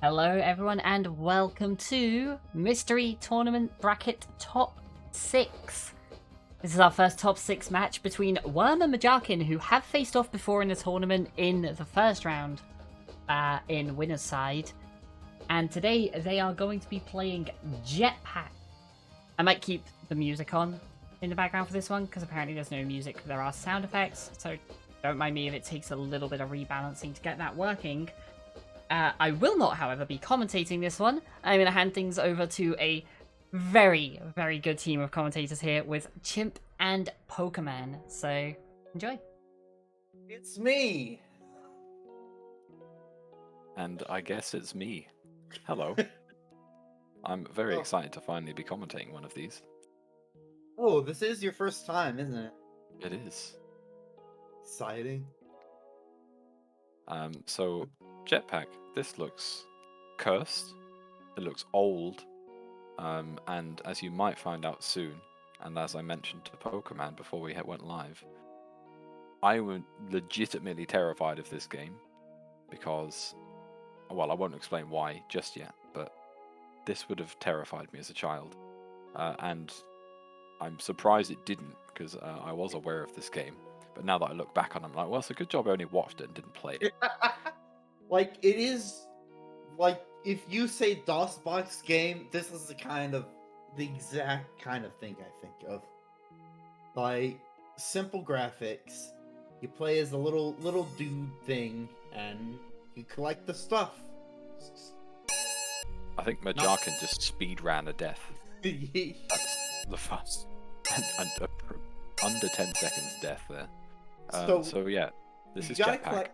Hello everyone and welcome to Mystery Tournament Bracket Top 6. This is our first top 6 match between Wyrm and Majarkin, who have faced off before in the tournament in the first round in winner's side. And today they are going to be playing Jetpack. I might keep the music on in the background for this one because apparently there's no music. There are sound effects, so don't mind me if it takes a little bit of rebalancing to get that working. I will not, however, be commentating this one. I'm going to hand things over to a very, very good team of commentators here with Chimp and Pokemon. So, enjoy. It's me! And I guess it's me. Hello. I'm very excited to finally be commentating one of these. Oh, this is your first time, isn't it? It is. Exciting. So, Jetpack, this looks cursed. It looks old. And as you might find out soon, and as I mentioned to Pokemon before we went live, I was legitimately terrified of this game because, well, I won't explain why just yet, but this would have terrified me as a child. And I'm surprised it didn't, because I was aware of this game. But now that I look back on it, I'm like, well, it's a good job I only watched it and didn't play it. Like, it is... Like, if you say DOSBox game, this is the exact kind of thing I think of. Like, simple graphics. You play as a little dude thing, and you collect the stuff. I think Majarkin just speed ran to death. That's the first. And under 10 seconds death there. So yeah, this is Jetpack.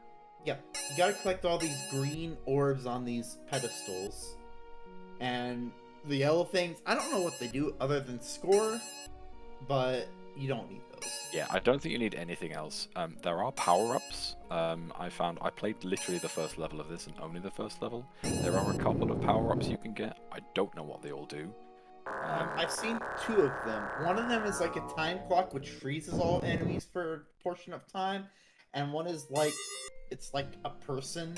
You gotta collect all these green orbs on these pedestals. And the yellow things, I don't know what they do other than score, but you don't need those. Yeah, I don't think you need anything else. There are power-ups. I played literally the first level of this and only the first level. There are a couple of power-ups you can get. I don't know what they all do. I've seen 2 of them. One of them is like a time clock which freezes all enemies for a portion of time, and one is like it's like a person,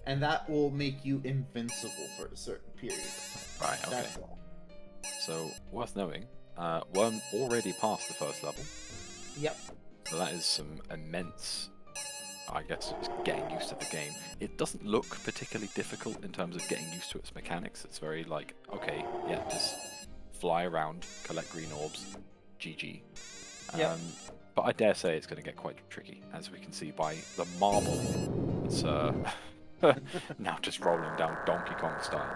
and that will make you invincible for a certain period of time. Right, okay. That's all. So, worth knowing, Wyrm already passed the first level. Yep. So that is some immense, I guess, just getting used to the game. It doesn't look particularly difficult in terms of getting used to its mechanics. It's very like, okay, yeah, just fly around, collect green orbs, GG. Yep. But I dare say it's going to get quite tricky, as we can see by the marble. It's now just rolling down Donkey Kong style.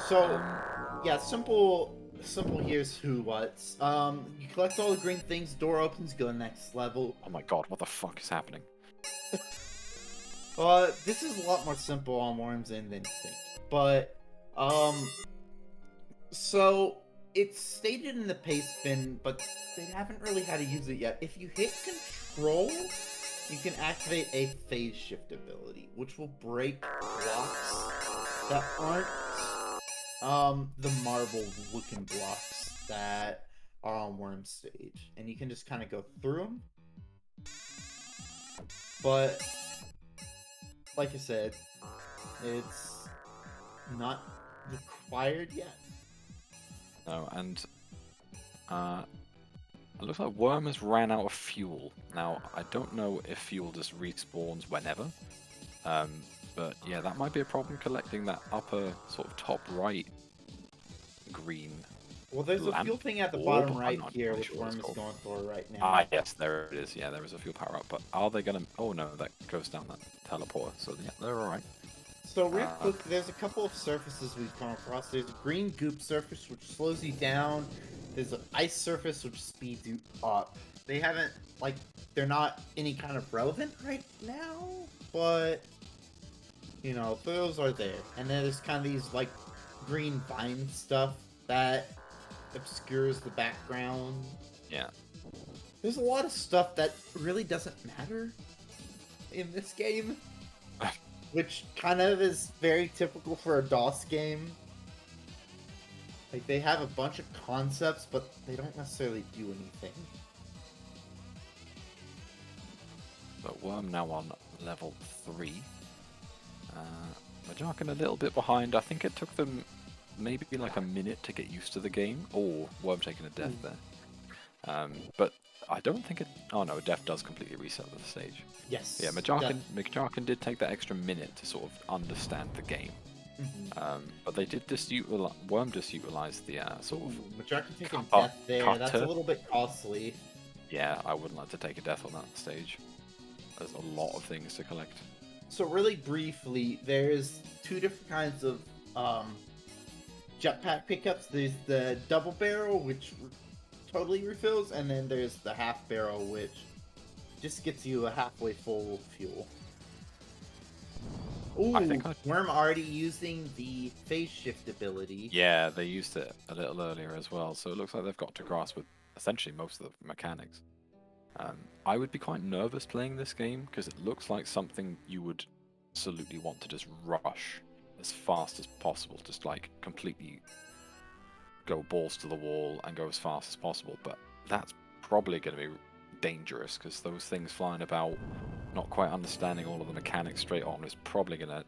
So, yeah, simple here's who, what's. You collect all the green things, door opens, go next level. Oh my god, what the fuck is happening? This is a lot more simple on Worm's End than you think. But, so, it's stated in the paste bin, but they haven't really had to use it yet. If you hit control, you can activate a phase shift ability, which will break blocks that aren't the marble looking blocks that are on Wyrm's stage. And you can just kind of go through them. But, like I said, it's not required yet. No, and it looks like Wyrm has ran out of fuel. Now, I don't know if fuel just respawns whenever, but yeah, that might be a problem collecting that upper sort of top right green. Well, there's a fuel thing at the bottom right here, which sure Wyrm is going for right now. Ah, yes, there it is. Yeah, there is a fuel power up, but are they gonna? Oh no, that goes down that teleporter. So yeah, they're all right. So real quick, there's a couple of surfaces we've come across. There's a green goop surface, which slows you down. There's an ice surface, which speeds you up. They haven't, like, they're not any kind of relevant right now, but, you know, those are there. And then there's kind of these, like, green vine stuff that obscures the background. Yeah. There's a lot of stuff that really doesn't matter in this game. Which kind of is very typical for a DOS game. Like, they have a bunch of concepts, but they don't necessarily do anything. But Wyrm now on level 3. Majarkin a little bit behind. I think it took them maybe like a minute to get used to the game. Oh, Wyrm taking a death there. But I don't think it... Oh no, death does completely reset the stage. Yes. Yeah, Majarkin did take that extra minute to sort of understand the game. But they did Wyrm just utilized the sort of... Majarkin taking cut- death there. cutter. That's a little bit costly. Yeah, I wouldn't like to take a death on that stage. There's a lot of things to collect. So really briefly, there's two different kinds of jetpack pickups. There's the double barrel, which totally refills, and then there's the half barrel, which just gets you a halfway full fuel. Ooh, I think Wyrm already using the phase shift ability. Yeah, they used it a little earlier as well, so it looks like they've got to grasp with essentially most of the mechanics. I would be quite nervous playing this game because it looks like something you would absolutely want to just rush as fast as possible, just like completely go balls to the wall and go as fast as possible. But that's probably going to be dangerous because those things flying about, not quite understanding all of the mechanics straight on, is probably going to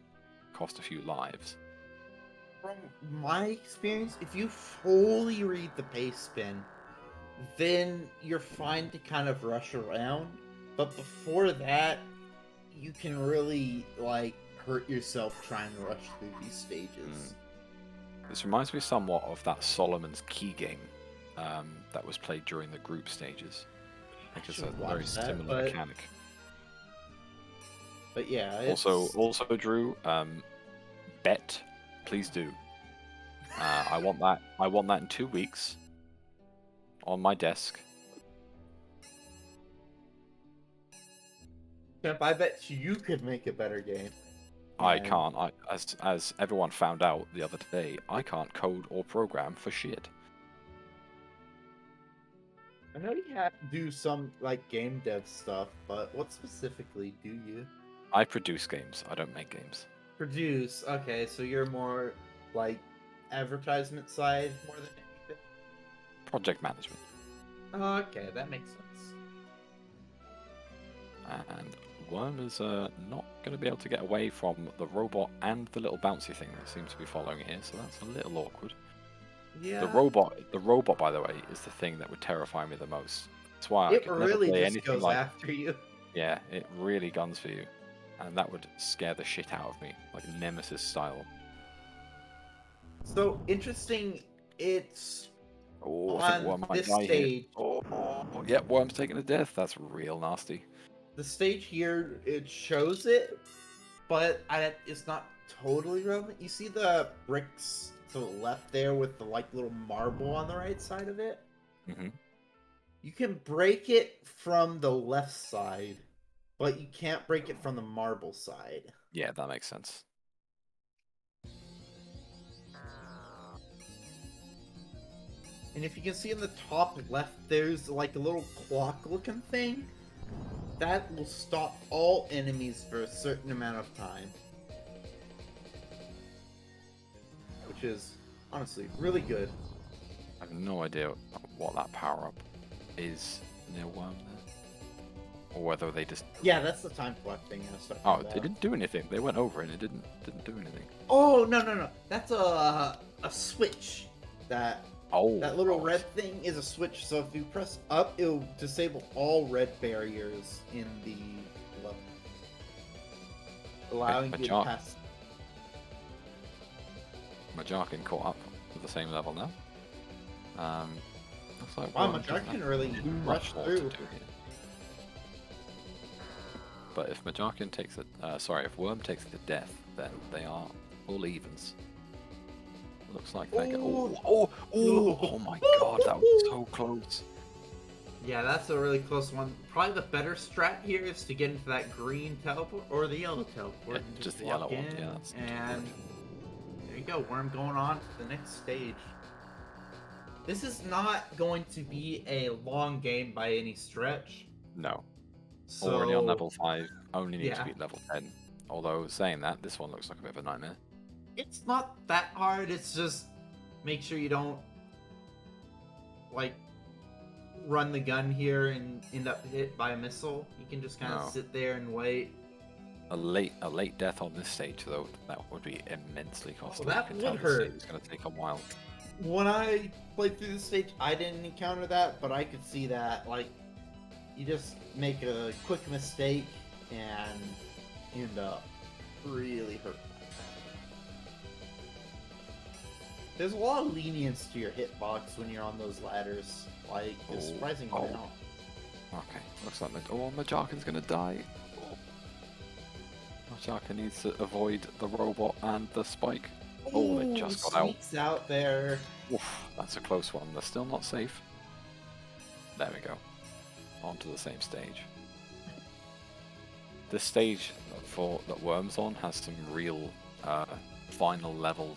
cost a few lives. From my experience, if you fully read the pace spin, then you're fine to kind of rush around. But before that, you can really, like, hurt yourself trying to rush through these stages. This reminds me somewhat of that Solomon's Key game that was played during the group stages. I think it's a very similar mechanic. But yeah, it's... Also, Drew, bet, please do. I want that in 2 weeks on my desk. Champ, I bet you could make a better game. I can't. As everyone found out the other day, I can't code or program for shit. I know you have to do some, like, game dev stuff, but what specifically do you? I produce games. I don't make games. Produce. Okay, so you're more, like, advertisement side more than anything? Project management. Okay, that makes sense. And Wyrm is not going to be able to get away from the robot and the little bouncy thing that seems to be following here, so that's a little awkward. Yeah. The robot, by the way, is the thing that would terrify me the most. That's why I It could really never play just anything goes like... after you. Yeah, it really guns for you. And that would scare the shit out of me, like Nemesis style. So, interesting, it's Oh, I think on Wyrm might this die stage. here. Oh, yep, Wyrm's taking a death. That's real nasty. The stage here, it shows it, but it's not totally relevant. You see the bricks to the left there with the, like, little marble on the right side of it? Mm-hmm. You can break it from the left side, but you can't break it from the marble side. Yeah, that makes sense. And if you can see in the top left, there's like a little clock-looking thing. That will stop all enemies for a certain amount of time. Which is, honestly, really good. I have no idea what that power-up is near Wyrm there. Or whether they just... Yeah, that's the time clock thing I was talking Oh, about. they didn't do anything. They went over and it didn't do anything. Oh, no. That's a switch. That little red thing is a switch, so if you press up, it'll disable all red barriers in the level. Allowing you to pass. Majarkin caught up with the same level now. Looks like Wow, Wyrm doesn't Majarkin have really too much rushed more to through. do here. But if Majarkin takes it, if Wyrm takes the death, then they are all evens. Looks like they get. Oh my god, that was so close. Yeah, that's a really close one. Probably the better strat here is to get into that green teleport or the yellow teleport. Yeah, and just the walk yellow one. in, Yeah, that's and there you go. Wyrm going on to the next stage. This is not going to be a long game by any stretch. No. So, Already on level 5, only need to yeah. beat level 10. Although, saying that, this one looks like a bit of a nightmare. It's not that hard, it's just make sure you don't, like, run the gun here and end up hit by a missile. You can just kind of sit there and wait. A late death on this stage though, that would be immensely costly. that You can tell would this stage hurt. is going to take a while. When I played through this stage, I didn't encounter that, but I could see that. Like, you just make a quick mistake and end up really hurt. There's a lot of lenience to your hitbox when you're on those ladders. Like, a surprising amount. Okay, looks like Majarkin's gonna die. Majarkin needs to avoid the robot and the spike. Oh, they just got out. Sneaks out there. Oof, that's a close one. They're still not safe. There we go. Onto the same stage. This stage that Wyrm's on has some real final level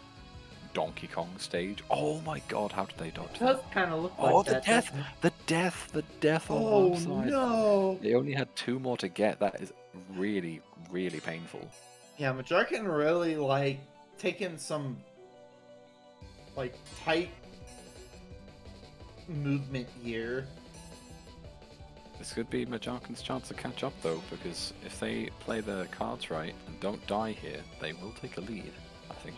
Donkey Kong stage. Oh my god, how did they dodge It that? does kind of look like that. The death on Oh one side. no! They only had 2 more to get. That is really, really painful. Yeah, Majarkin really, like, taking some, like, tight movement here. This could be Majarkin's chance to catch up though, because if they play their cards right and don't die here, they will take a lead, I think.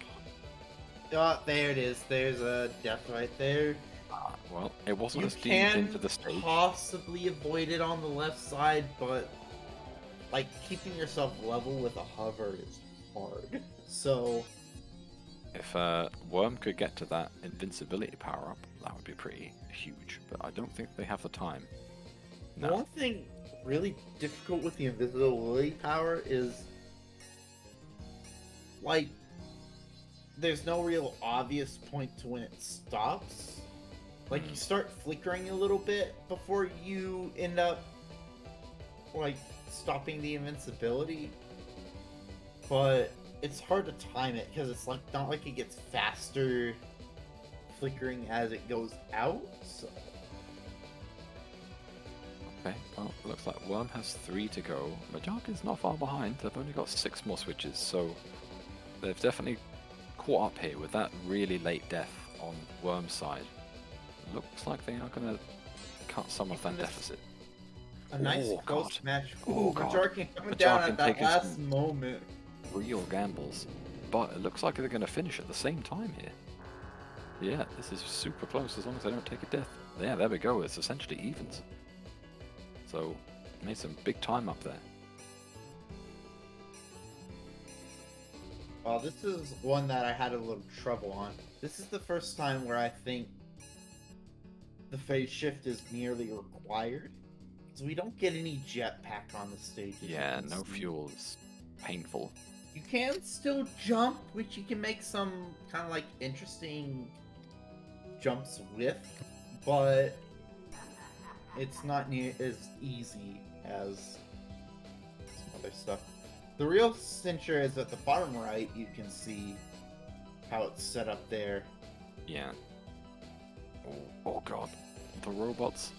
There it is. There's a death right there. Well, it wasn't You as deep can into the stage. possibly avoid it on the left side, but, like, keeping yourself level with a hover is hard. So, If Wyrm could get to that invincibility power up, that would be pretty huge, but I don't think they have the time. No. one thing really difficult with the invisibility power is, like, there's no real obvious point to when it stops. Like, you start flickering a little bit before you end up, like, stopping the invincibility. But it's hard to time it, because it's, like, not like it gets faster flickering as it goes out, so... Okay, well, it looks like Wyrm has 3 to go. Majarkin's not far behind. They've only got 6 more switches, so they've definitely caught up here with that really late death on Wyrm's side. Looks like they are going to cut some of that deficit. A nice Oh, close God. match. Oh, Ooh, God. Majarkin coming down Majarkin at that taking last some- moment. Real gambles, but it looks like they're going to finish at the same time here. Yeah, this is super close as long as they don't take a death. Yeah, there we go. It's essentially evens. So, made some big time up there. Well, this is one that I had a little trouble on. This is the first time where I think the phase shift is nearly required. So we don't get any jetpack on the stage. as you Yeah, can no see. fuel is painful. You can still jump, which you can make some kind of like interesting jumps with, but it's not near as easy as some other stuff. The real cincher is at the bottom right. You can see how it's set up there. Yeah. Oh god. The robots,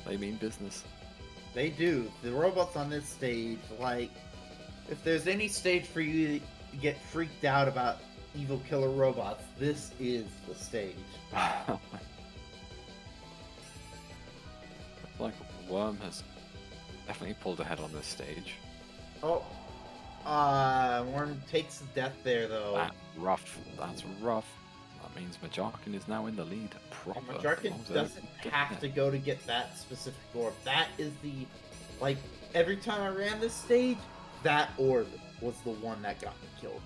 they mean business. They do. The robots on this stage, like, if there's any stage for you to get freaked out about evil killer robots, this is the stage. Looks like Wyrm has definitely pulled ahead on this stage. Oh, Wyrm takes the death there, though. That's rough. That's rough. That means Majarkin is now in the lead. Proper. Majarkin doesn't have to go to get that specific orb. That is the, like, every time I ran this stage, that orb was the one that got me killed.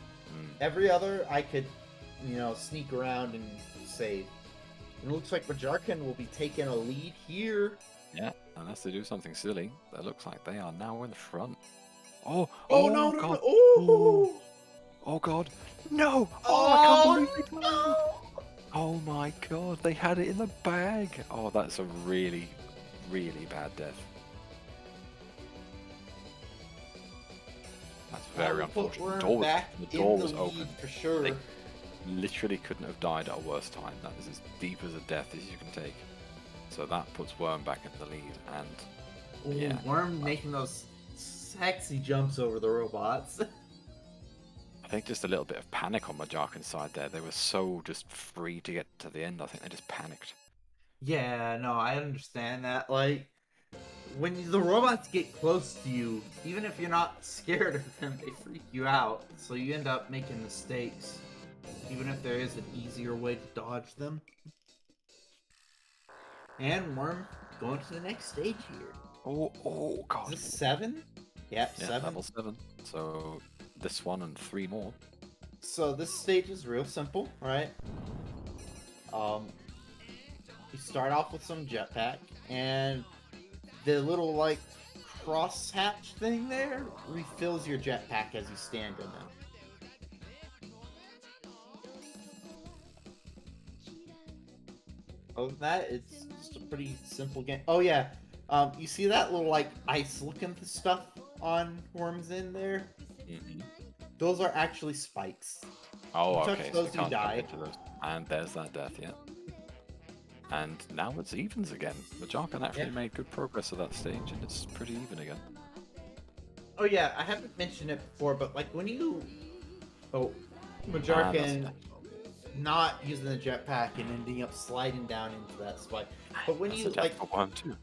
Every other, I could, sneak around and save. And it looks like Majarkin will be taking a lead here. Yeah, unless they do something silly. That looks like they are now in the front. Oh No, god. no. Oh! Oh god. No! Oh, I can't believe it. no! Oh my god, they had it in the bag. Oh, that's a really, really bad death. That's very unfortunate. The door was open. For sure. They literally couldn't have died at a worse time. That is as deep as a death as you can take. So that puts Wyrm back in the lead, and Ooh, yeah. Wyrm making those sexy jumps over the robots. I think just a little bit of panic on Majarkin's side there. They were so just free to get to the end. I think they just panicked. Yeah, no, I understand that. Like, when the robots get close to you, even if you're not scared of them, they freak you out. So you end up making mistakes, even if there is an easier way to dodge them. And Wyrm going to the next stage here. Oh god. Is this 7? Yep, Yeah, 7. level 7. So this one and 3 more. So this stage is real simple, right? You start off with some jetpack, and the little like crosshatch thing there refills your jetpack as you stand in them. Other than that, it's just a pretty simple game. Oh yeah, you see that little like ice looking stuff on Wyrm's in there? Mm-hmm. Those are actually spikes. Oh, You touch okay. those, so you can't jump die. into those. And there's that death, yeah. And now it's evens again. Majarkin actually made good progress at that stage, and it's pretty even again. Oh yeah, I haven't mentioned it before, but like when you... Oh, that's Majarkin not using the jetpack and ending up sliding down into that spike. But when That's you a death like for Wyrm too.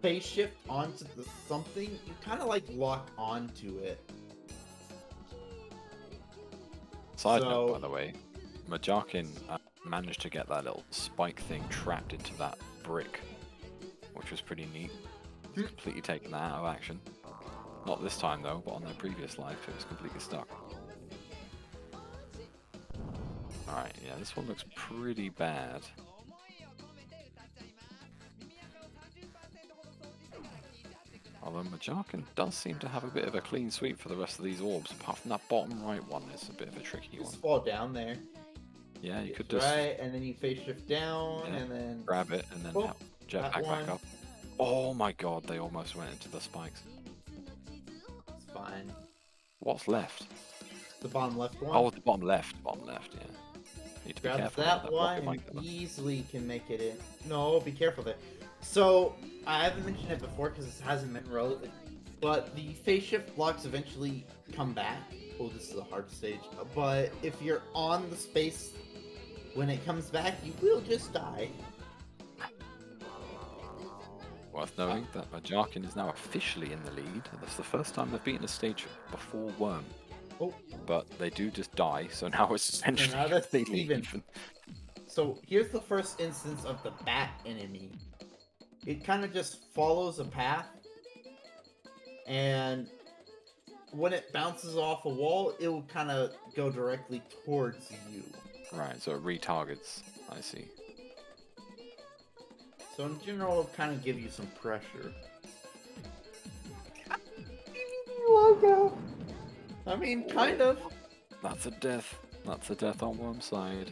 phase shift onto the something, you kind of like lock onto it. Side So- note, by the way, Majarkin managed to get that little spike thing trapped into that brick, which was pretty neat. He's completely taken that out of action. Not this time though, but on their previous life it was completely stuck. Alright, yeah, this one looks pretty bad. Although Majarkin does seem to have a bit of a clean sweep for the rest of these orbs, apart from that bottom right one is a bit of a tricky You one. just fall down there. Yeah, you could just Right, and then you phase shift down, Yeah. and then... grab it and then Oh, jetpack that back one. up. Oh my god, they almost went into the spikes. It's fine. What's left? The bottom left one. Oh, the bottom left, yeah. Need to be Grabs careful. that about one rocket and might come up. easily can make it in. No, be careful there. So, I haven't mentioned it before because it hasn't been relevant, but the phase shift blocks eventually come back. Oh, this is a hard stage. But if you're on the space when it comes back, you will just die. Worth noting that Majarkin is now officially in the lead, and that's the first time they've beaten a stage before Wyrm. Oh, But they do just die, so now it's essentially now that's completely even. even. so here's the first instance of the bat enemy. It kind of just follows a path, and when it bounces off a wall, it will kind of go directly towards you. Right, so it retargets. I see. So in general, it'll kind of give you some pressure. Logo. I mean, kind of. That's a death. That's a death on Wyrm's side.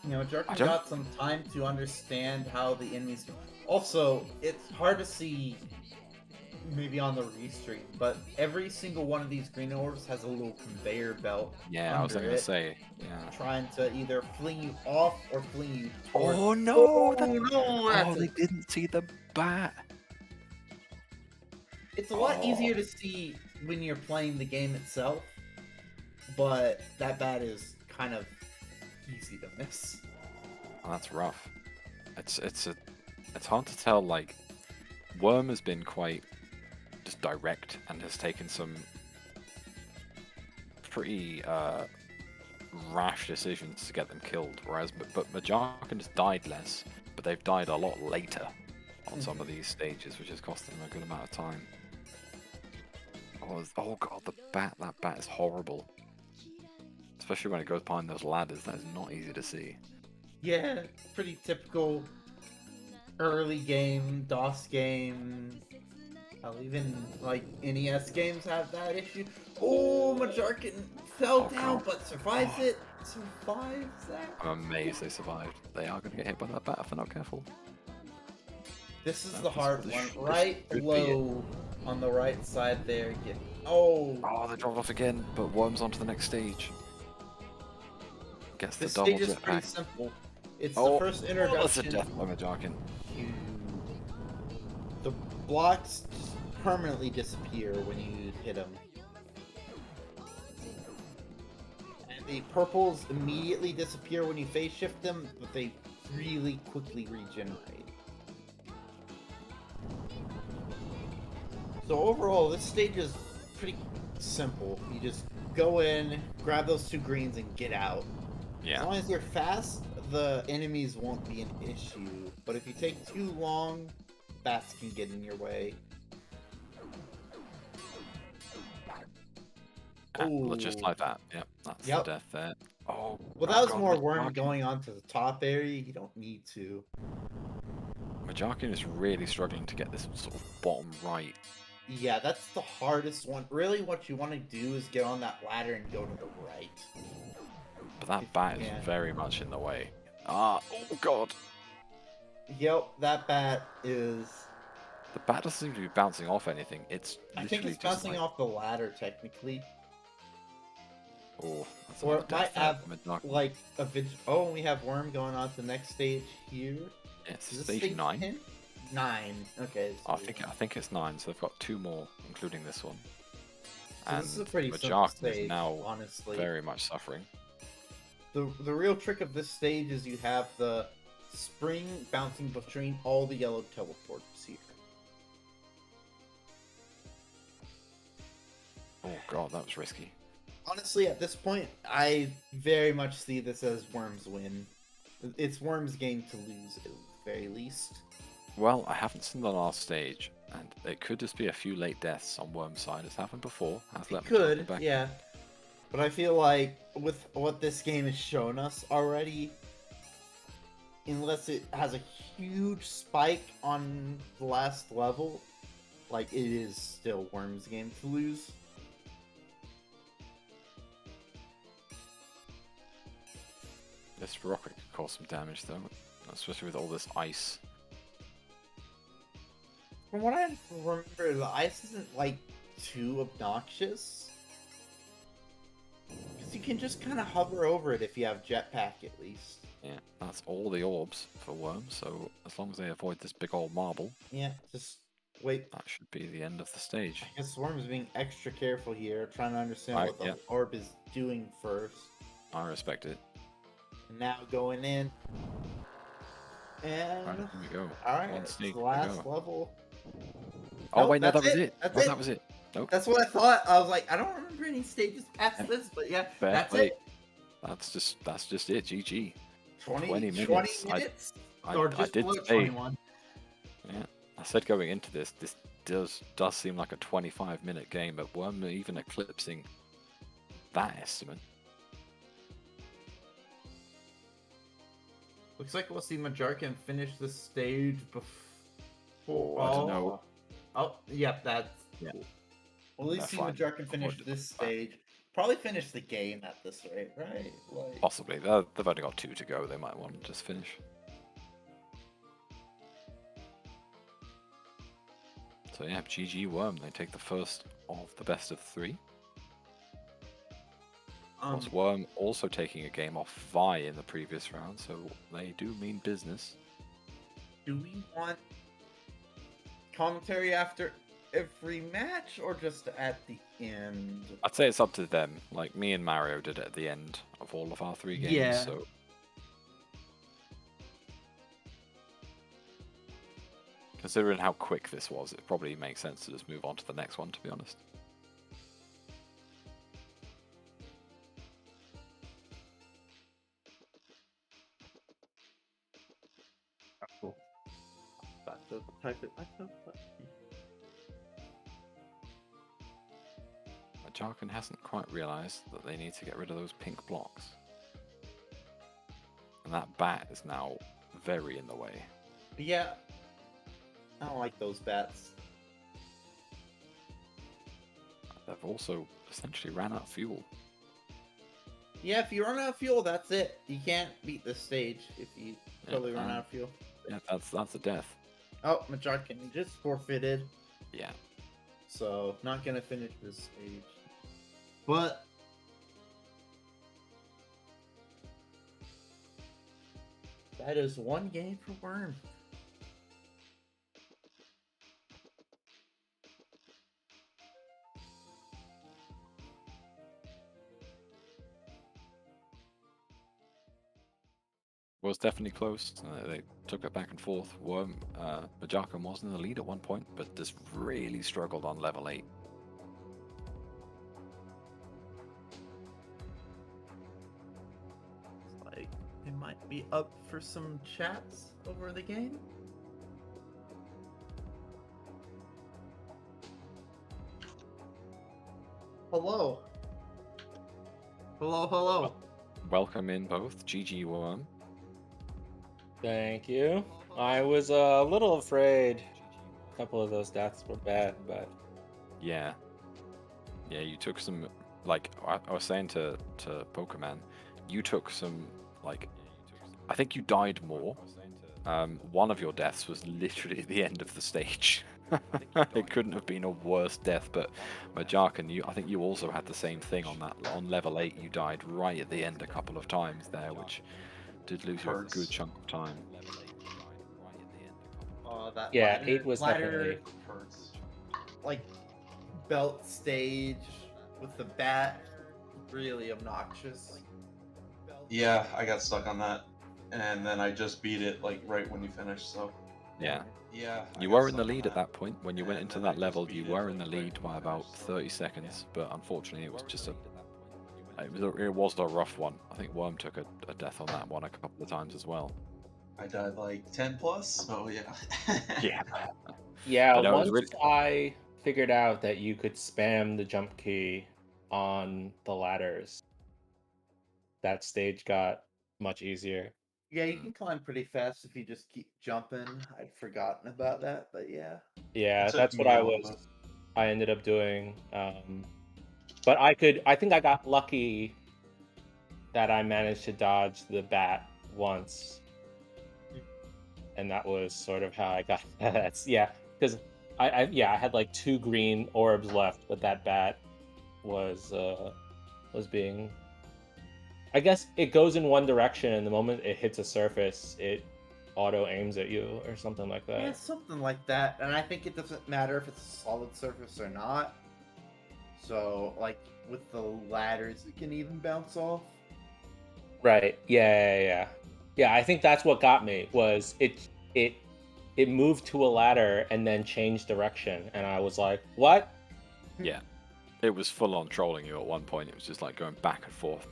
You know, I Jarkin don't- got some time to understand how the enemies. Also, it's hard to see maybe on the restream, but every single one of these green orbs has a little conveyor belt. Yeah, I was under going to it, say. Yeah. trying to either fling you off or fling you towards. Oh no! no! Oh, they didn't see the bat. It's a lot Oh. easier to see when you're playing the game itself, but that bat is kind of easy to miss. Oh, that's rough. It's hard to tell. Like, Wyrm has been quite just direct and has taken some pretty rash decisions to get them killed. Whereas, but Majarkin has died less, but they've died a lot later on some of these stages, which has cost them a good amount of time. Oh god, that bat is horrible. Especially when it goes behind those ladders, that is not easy to see. Yeah, pretty typical early game, DOS game. Hell, even like NES games have that issue. Oh, Majarkin fell Oh, down God. but survives it. Survives that. I'm amazed they survived. They are going to get hit by that bat if they're not careful. This is That the is- hard this one. should- this Right should be it. low on the right side there. Oh, Oh, they dropped off again, but Wyrm's on to the next stage. Gets the this double stage is pretty jetpack. simple. It's Oh, the first that's a introduction. death by Majarkin. The blocks just permanently disappear when you hit them. And the purples immediately disappear when you phase shift them, but they really quickly regenerate. So overall, this stage is pretty simple. You just go in, grab those 2 greens, and get out. As Yeah. long as you're fast, the enemies won't be an issue. But if you take too long, bats can get in your way. Just Oh, like that. Yep, that's the yep. death there. Oh, Well, oh that was god, more Wyrm Majarkin. going on to the top area. You don't need to. Majarkin is really struggling to get this sort of bottom right. Yeah, that's the hardest one. Really, what you want to do is get on that ladder and go to the right. But that If bat you is can. very much in the way. Ah, oh god. Yep, that bat is... The bat doesn't seem to be bouncing off anything. It's I think literally it's just bouncing like, off the ladder, technically. oh, that's Or another it might death there have, for Majarkin. like, a Oh, we have Wyrm going on to the next stage here. It's Is this stage 9. 10? 9. Okay. I So, think it's 9, so they've got 2 more, including this one. so And this is a pretty simple Majarkin stage, is now honestly. very much suffering. The real trick of this stage is you have the spring bouncing between all the yellow teleports here. Oh god, that was risky. Honestly, at this point, I very much see this as Wyrm's win. It's Wyrm's game to lose, at the very least. Well, I haven't seen the last stage, and it could just be a few late deaths on Wyrm's side. It's happened before. Has It let Majarkin could, back. yeah. But I feel like with what this game has shown us already, unless it has a huge spike on the last level, like, it is still Wyrm's game to lose. This rocket could cause some damage, though, especially with all this ice. From what I remember, the ice isn't, like, too obnoxious. Because you can just kind of hover over it if you have Jetpack, at least. Yeah, that's all the orbs for Wyrm, so as long as they avoid this big old marble, Yeah, just wait. that should be the end of the stage. I guess Wyrm's being extra careful here, trying to understand Right, what the yeah. orb is doing first. I respect it. And now going in. And... Right, here we go. Alright, One it's stage the to last go. level. Oh Nope, wait, no, that's that was it. That's Oh, it. that was it. Nope. That's what I thought. I was like, I don't remember any stages past this, but yeah, Fair that's play. it. That's just it. GG. 20 minutes. 20 minutes? Or just did below say, 21. yeah, I said going into this does seem like a 25-minute game, but Wyrm even eclipsing that estimate. Looks like we'll see Majarkin finish this stage before. I don't know. Oh, yep, that's Yeah. cool. We'll at least see They're fine. Majarkin finish Avoid this that. stage. Probably finish the game at this rate, right? Like... Possibly. They've only got 2 to go. They might want to just finish. So yeah, GG Wyrm. They take the first of the best of 3. Was Wyrm also taking a game off Vi in the previous round, so they do mean business. Do we want commentary after every match or just at the end? I'd say it's up to them. Like me and Mario did it at the end of all of our 3 games, Yeah. so considering how quick this was, it probably makes sense to just move on to the next one, to be honest. Cool. About to type it myself. Majarkin hasn't quite realised that they need to get rid of those pink blocks. And that bat is now very in the way. Yeah. I don't like those bats. They've also essentially ran out of fuel. Yeah, if you run out of fuel, that's it. You can't beat this stage if you totally run out of fuel. Yeah, that's a death. Oh, Majarkin just forfeited. Yeah. So, not gonna finish this stage. But... that is one game for Wyrm. was definitely close. They took it back and forth. Majarkin was in the lead at one point, but just really struggled on level 8. Like, it might be up for some chats over the game. Hello. Hello, hello. Welcome in both, GG Wyrm. Thank you. I was a little afraid a couple of those deaths were bad, but Yeah. Yeah, you took some, like, I was saying to Pokemon, you took some, like, I think you died more. One of your deaths was literally at the end of the stage. It couldn't have been a worse death, but Majarkin, I think you also had the same thing on that. On level 8, you died right at the end a couple of times there, which did lose you a Hurts. good chunk of time. That yeah, 8 was ladder, definitely. Hurts. like, belt stage with the bat, really obnoxious. Yeah, I got stuck on that, and then I just beat it like right when you finished. So Yeah. yeah, I You got were in the stuck on lead at that point. When you went and into then I that just level, beat you it, were in the like, right lead when by I about finished, so 30 seconds, but unfortunately it was just it was a rough one. I think Wyrm took a death on that one a couple of times as well. I died like 10 plus. So yeah. Yeah. Yeah, But no, it was once really... I figured out that you could spam the jump key on the ladders, that stage got much easier. Yeah, you can climb pretty fast if you just keep jumping. I'd forgotten about that, but yeah. Yeah, It took that's what me a little bit. I ended up doing. But I think I got lucky that I managed to dodge the bat once. And that was sort of how I got that. Yeah, because I had like 2 green orbs left, but that bat was being, I guess it goes in one direction, and the moment it hits a surface, it auto aims at you or something like that. Yeah, something like that. And I think it doesn't matter if it's a solid surface or not. So, like, with the ladders, it can even bounce off. Right. Yeah, I think that's what got me was it moved to a ladder and then changed direction, and I was like, "What?" Yeah. It was full on trolling you at one point. It was just like going back and forth.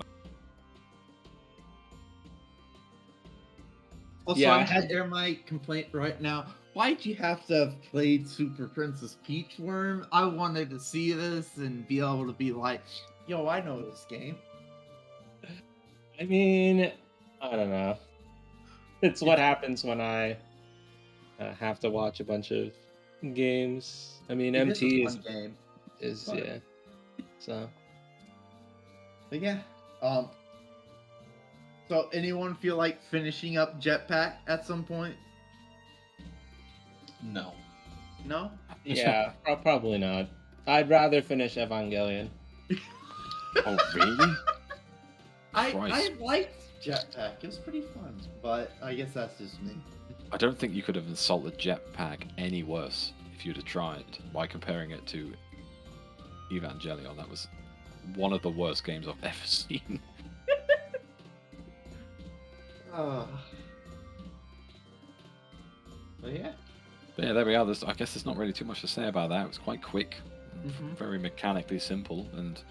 Also, Yeah, I'm I gonna had- air my complaint right now. Why'd you have to have played Super Princess Peach Wyrm? I wanted to see this and be able to be like, yo, I know this game. I mean, I don't know. It's what happens when I have to watch a bunch of games. I mean, It is a MT fun game. is fun. yeah. So But yeah, so anyone feel like finishing up Jetpack at some point? No. No? yeah, probably not. I'd rather finish Evangelion. Oh, really? I Christ. liked Jetpack. It was pretty fun, but I guess that's just me. I don't think you could have insulted Jetpack any worse if you'd have tried by comparing it to Evangelion. That was one of the worst games I've ever seen. But yeah. But yeah, there we are. I guess there's not really too much to say about that. It was quite quick, Mhm. very mechanically simple, and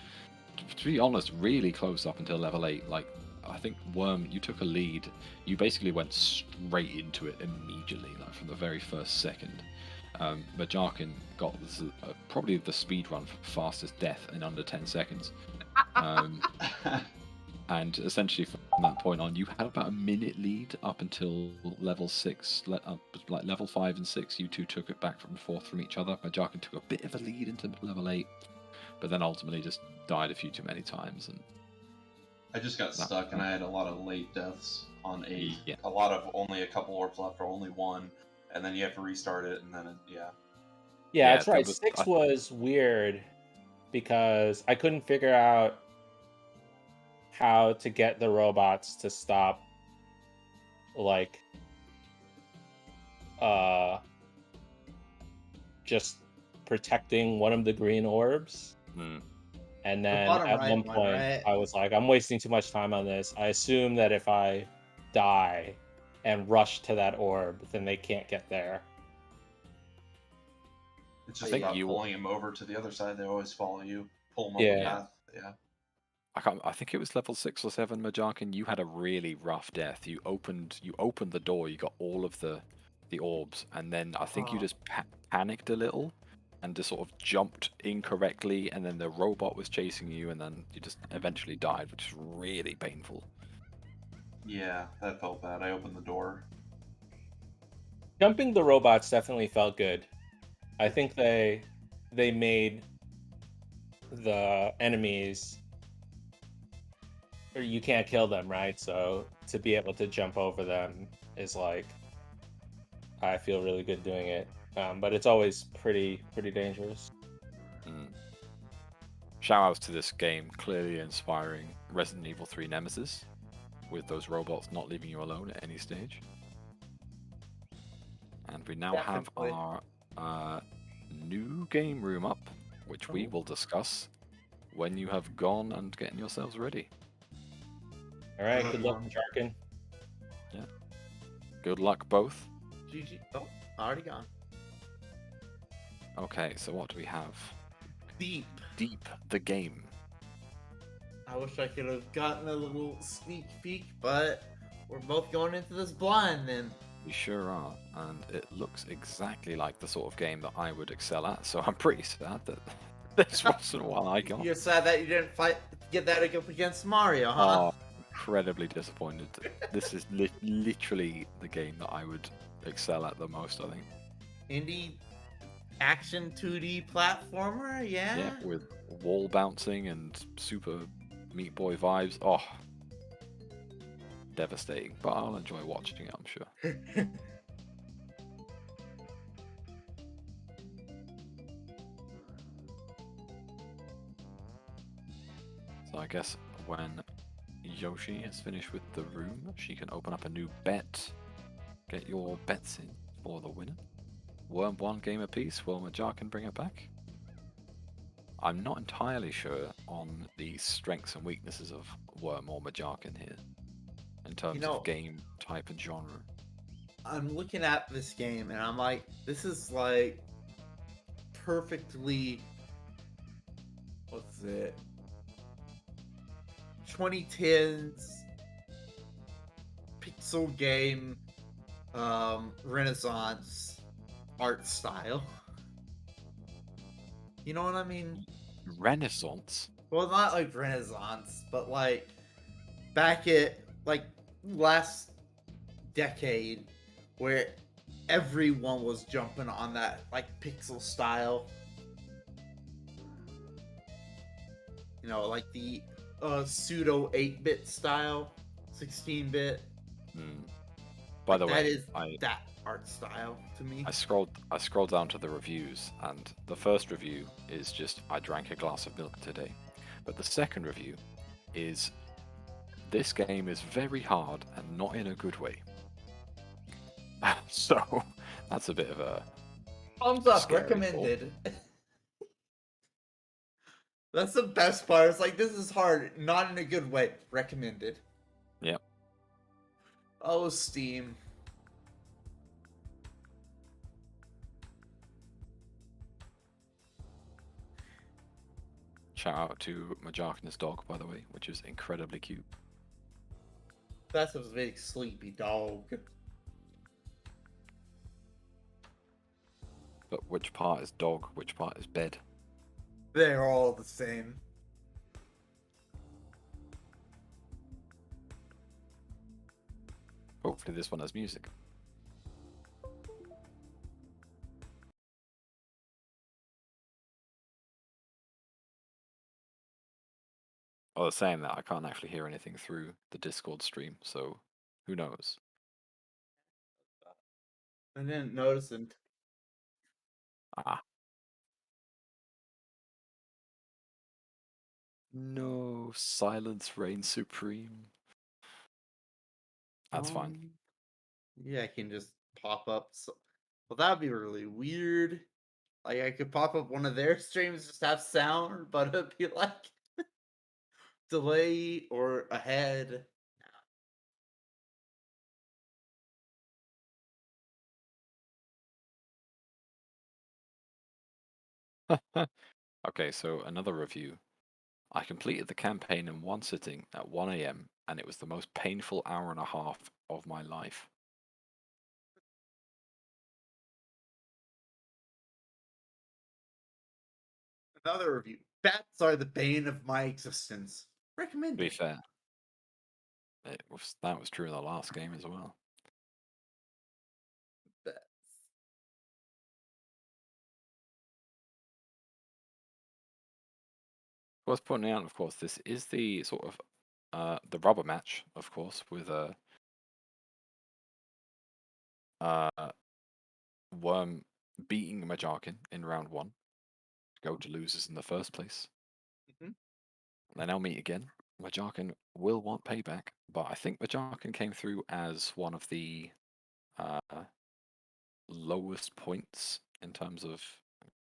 to be honest, really close up until level 8. Like, I think Wyrm, you took a lead. You basically went straight into it immediately, like from the very first second. Majarkin got probably the speed run for fastest death in under 10 seconds. And essentially from that point on, you had about a minute lead up until level 6. Like level 5 and 6, you two took it back from forth from each other. Majarkin took a bit of a lead into level 8, but then ultimately just died a few too many times. And I just got stuck, and I had a lot of late deaths on 8. Yeah. A lot of only a couple orbs left, or only one, and then you have to restart it, and then Yeah, Yeah, that's right. 6 was weird because I couldn't figure out how to get the robots to stop, like, just protecting one of the green orbs. And then bottom at right one one, point, right? I was like, I'm wasting too much time on this. I assume that if I die and rush to that orb, then they can't get there. It's I just think about you- pulling him over to the other side. They always follow you. Pull them up Yeah. the path. Yeah. I think it was level 6 or 7, Majarkin. You had a really rough death. You opened the door. You got all of the orbs, and then I think you Oh. just panicked a little, and just sort of jumped incorrectly, and then the robot was chasing you, and then you just eventually died, which is really painful. Yeah, that felt bad. I opened the door. Jumping the robots definitely felt good. I think they made the enemies, or you can't kill them, right? So to be able to jump over them is like, I feel really good doing it. But it's always pretty dangerous. Mm. Shout outs to this game, clearly inspiring Resident Evil 3 Nemesis, with those robots not leaving you alone at any stage. And we now have Definitely. our new game room up, which we will discuss when you have gone and getting yourselves ready. All right, good luck, Majarkin. Good luck, both. GG. Oh, already gone. Okay, so what do we have? Deep. Deep the game. I wish I could have gotten a little sneak peek, but we're both going into this blind then. We sure are, and it looks exactly like the sort of game that I would excel at, so I'm pretty sad that this wasn't what I got. You're sad that you didn't get that up against Mario, huh? Oh, incredibly disappointed. This is literally the game that I would excel at the most, I think. Indie action 2D platformer, yeah? Yeah, with wall bouncing and super Meat Boy vibes. Oh, devastating, but I'll enjoy watching it, I'm sure. So I guess when Yoshi has finished with the room, she can open up a new bet. Get your bets in for the winner. Wyrm 1 game apiece. Will Majarkin bring it back? I'm not entirely sure on the strengths and weaknesses of Wyrm or Majarkin here, in terms of game type and genre. I'm looking at this game and I'm like, this is like perfectly, what's it, 2010s pixel game Renaissance art style. You know what I mean? Renaissance? Well, not like Renaissance, but like back at like last decade where everyone was jumping on that like pixel style. You know, like the pseudo 8-bit style, 16-bit. By the way, that is that art style to me. I scrolled down to the reviews, and the first review is just I drank a glass of milk today. But the second review is this game is very hard and not in a good way. So that's a bit of a Thumbs up, scary recommended. That's the best part. It's like, this is hard, not in a good way. Recommended. Yep. Oh, Steam. shout out to Majarkin's dog, by the way, which is incredibly cute. That's a big sleepy dog. But which part is dog, which part is bed? They're all the same. Hopefully this one has music. Oh, they're saying that I can't actually hear anything through the Discord stream, so who knows? I didn't notice it. Ah. No, silence reigns supreme. That's fine. Yeah, I can just pop up. Well, that'd be really weird. Like, I could pop up one of their streams, just have sound, but it'd be like delay or ahead. Okay, so another review. I completed the campaign in one sitting at 1 a.m. and it was the most painful hour and a half of my life. Another review. Bats are the bane of my existence. To Recommend be it. fair, that was true in the last game as well. Bats. Worth pointing out, of course, this is the sort of the rubber match, of course, with Wyrm beating Majarkin in round 1 to go to losers in the first place. Mhm. They now meet again. Majarkin will want payback, but I think Majarkin came through as one of the uh, lowest points in terms of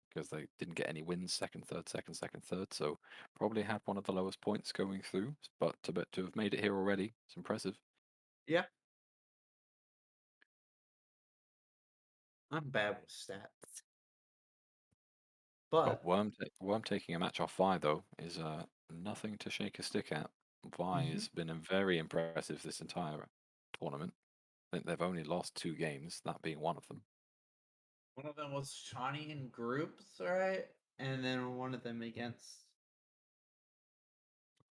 because they didn't get any wins second, third, so probably had one of the lowest points going through. But to have made it here already, it's impressive. Yeah. I'm bad with stats. But But Worm taking a match off Vi though is nothing to shake a stick at. Vi has been very impressive this entire tournament. I think they've only lost 2 games, that being one of them. one of them was Shawnee in groups, right? And then one of them against,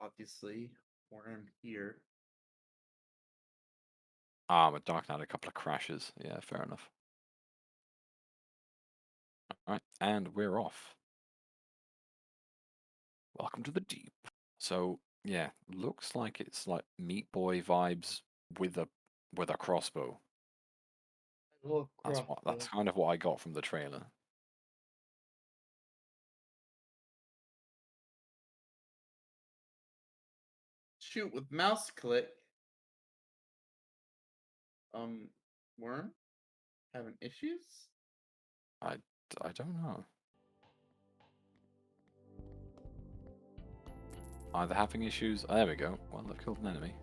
obviously, Wyrm here. Ah, but Dark had a couple of crashes. Yeah, fair enough. All right, and we're off. Welcome to the deep. So yeah, looks like it's like Meat Boy vibes with a crossbow. That's kind of what I got from the trailer. Shoot with mouse click. Wyrm having issues? I don't know. Either having issues. Oh, there we go. Well, they've killed an enemy.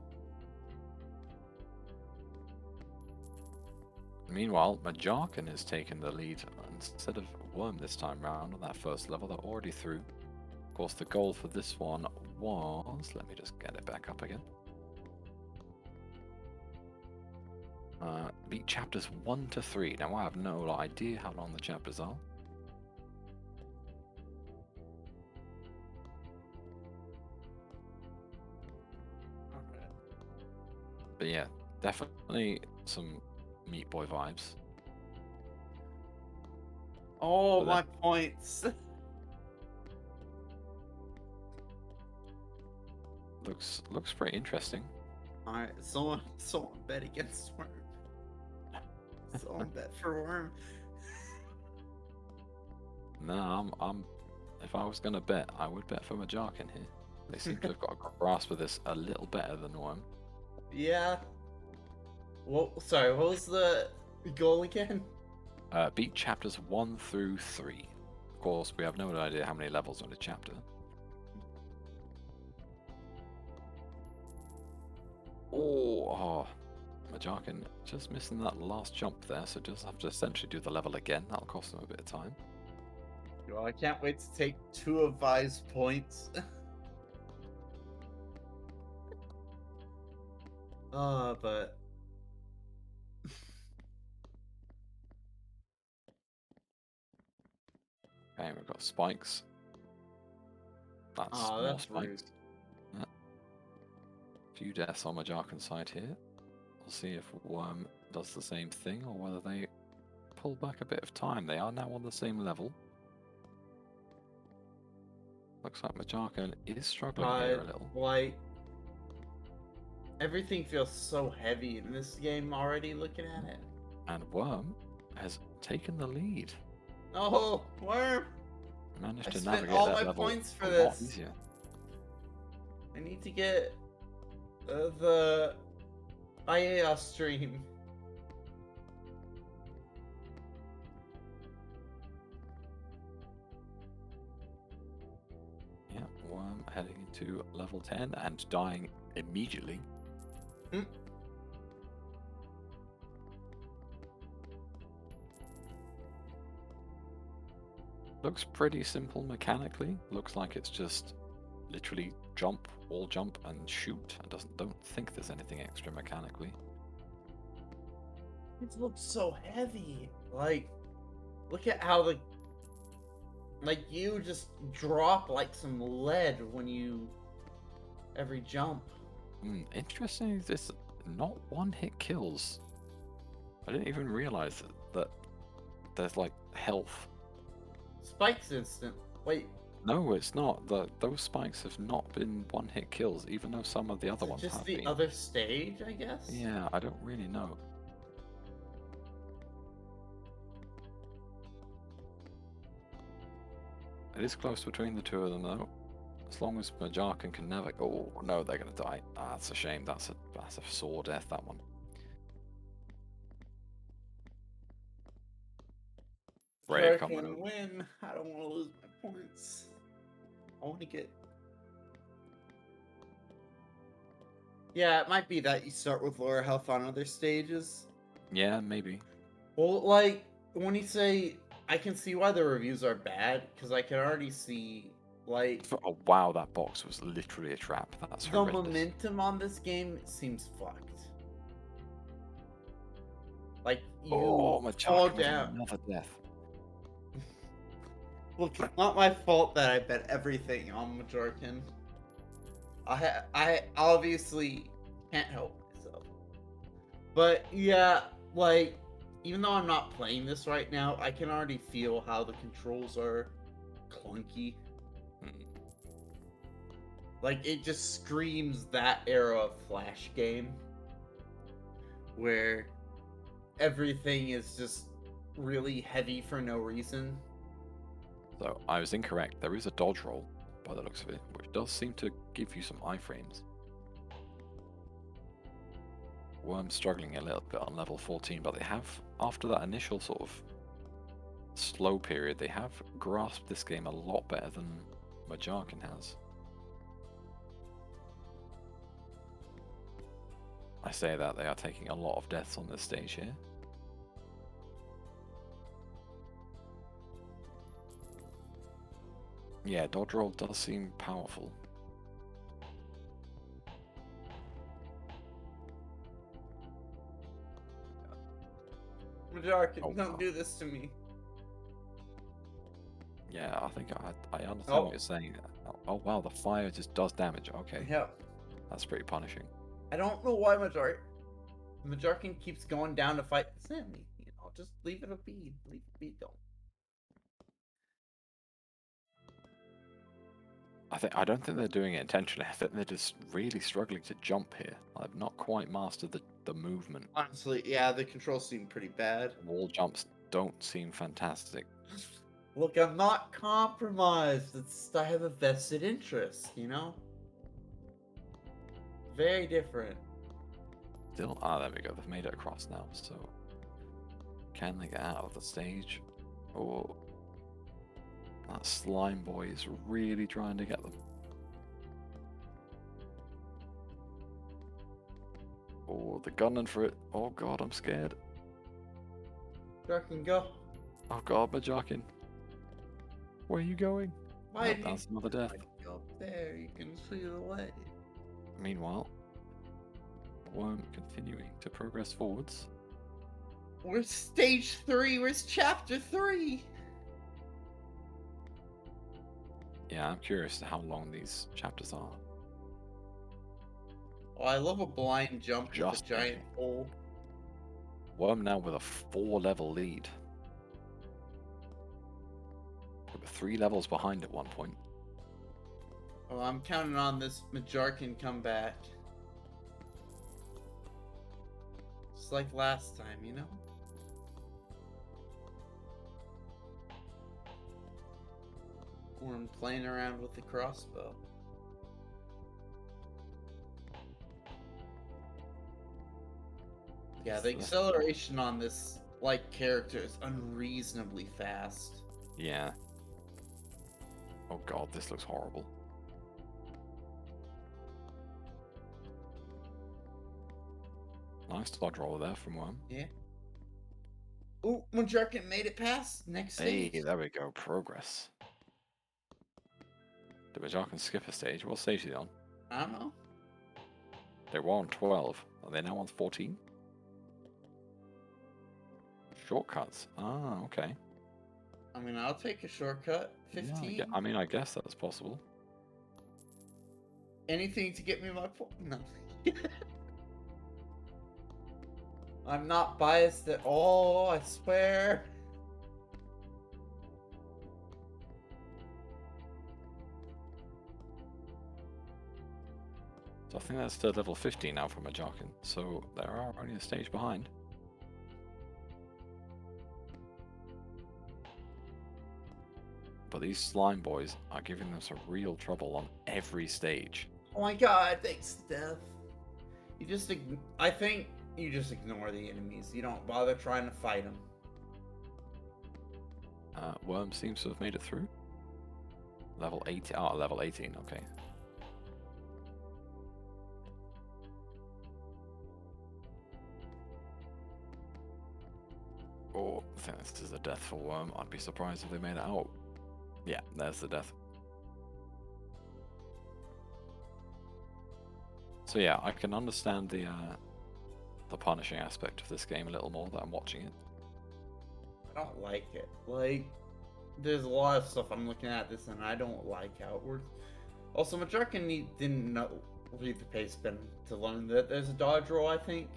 Meanwhile, Majarkin has taken the lead instead of Wyrm this time round on that first level. They're already through. Of course, the goal for this one was. Let me just get it back up again. Beat chapters 1 to 3. Now, I have no idea how long the chapters are. But yeah, definitely some Meat Boy vibes. Oh, But my points. looks pretty interesting. Alright, someone bet against Wyrm. Someone bet for Wyrm. No, I'm. If I was gonna bet, I would bet for Majarkin here. They seem to have got a grasp of this a little better than Wyrm. Yeah. Well, sorry, what was the goal again? Beat chapters 1 through 3. Of course, we have no idea how many levels are in a chapter. Oh, Majarkin just missing that last jump there, so just have to essentially do the level again. That'll cost him a bit of time. Well, I can't wait to take 2 of Vi's points. But Okay, we've got spikes. That's more that's spikes. rude. Yeah. Few deaths on Majarkin's side here. We'll see if Wyrm does the same thing or whether they pull back a bit of time. They are now on the same level. Looks like Majarkin is struggling here a little. Like, everything feels so heavy in this game already looking at it. And Wyrm has taken the lead. No, Wyrm! Managed I to spent navigate all that my level points for a lot this. easier. I need to get the IAS stream. Yeah, Wyrm heading into level 10 and dying immediately. Hmm. Looks pretty simple mechanically. Looks like it's just literally jump, wall jump, and shoot. I don't think there's anything extra mechanically. It looks so heavy. Like, look at how you just drop like some lead when you every jump. Interesting. This not one-hit kills. I didn't even realize that there's like health. Spikes instant. Wait, No, it's not. Those spikes have not been one-hit kills, even though some of the other is it ones just have the been. other stage, I guess? Yeah, I don't really know. It is close between the two of them, though. As long as Majarkin can navigate. Oh no, they're gonna die. Ah, that's a shame. That's a sore death. That one. Ray Sure coming can over. win. I don't want to lose my points. I want to get. Yeah, it might be that you start with lower health on other stages. Yeah, maybe. Well, like, when you say, I can see why the reviews are bad, because I can already see, like, Oh wow, that box was literally a trap. That's the horrendous. momentum on this game seems fucked. Like, you Oh, fall Majarkin with down. another death. Look, it's not my fault that I bet everything on Majarkin. I obviously can't help myself. But yeah, like, even though I'm not playing this right now, I can already feel how the controls are clunky. Hmm. Like, it just screams that era of Flash game. Where everything is just really heavy for no reason. So I was incorrect. There is a dodge roll by the looks of it, which does seem to give you some iframes. Wyrm's struggling a little bit on level 14, but they have, after that initial sort of slow period, they have grasped this game a lot better than Majarkin has. I say that they are taking a lot of deaths on this stage here. Yeah, dodge roll does seem powerful. Majarkin, Oh, don't wow. do this to me. Yeah, I think I understand Oh. what you're saying. Oh wow, the fire just does damage. Okay, Yeah. that's pretty punishing. I don't know why Majarkin keeps going down to fight the Sammy. You know, just leave it be. Leave it be. Don't. I don't think they're doing it intentionally. I think they're just really struggling to jump here. I've not quite mastered the movement. Honestly, yeah, the controls seem pretty bad. Wall jumps don't seem fantastic. Look, I'm not compromised. I have a vested interest, you know? Very different. Still, there we go. They've made it across now. So, can they get out of the stage? Oh, that slime boy is really trying to get them. Oh, they're gunning for it. Oh god, I'm scared. Majarkin, go. Oh god, Majarkin. Where are you going? Why Oh, did that's another death. Go up there? You can see the way. Meanwhile, Wyrm continuing to progress forwards. Where's stage 3? Where's chapter 3? Yeah, I'm curious how long these chapters are. Oh, I love a blind jump Just with a giant hole. Wyrm now with a 4-level lead. They were 3 levels behind at one point. Oh, I'm counting on this Majarkin comeback. Just like last time, you know? Or I'm playing around with the crossbow. Yeah, the acceleration on this, like, character is unreasonably fast. Yeah. Oh god, this looks horrible. Nice dodge roll there from Wyrm. Yeah. Ooh, Majarkin made it past next Hey, stage. there we go. Progress. Did Majarkin skip a stage? What stage are they on? I don't know. They were on 12. Are they now on 14? Shortcuts. Ah, okay. I mean, I'll take a shortcut. Yeah, 15. I mean, I guess that's possible. Anything to get me my point. No. I'm not biased at all, I swear. So I think that's level 50 now for Majarkin. So they are only a stage behind. But these slime boys are giving them some real trouble on every stage. Oh my god, thanks, Steph. I think you just ignore the enemies. You don't bother trying to fight them. Wyrm seems to have made it through. Level 18. Oh, level 18. Okay. Oh, I think this is a death for Wyrm. I'd be surprised if they made it out. Yeah, there's the death. So yeah, I can understand the punishing aspect of this game a little more that I'm watching it. I don't like it. Like, there's a lot of stuff I'm looking at this and I don't like how it works. Also, Majarkin didn't read the pace bin to learn that there's a dodge roll, I think.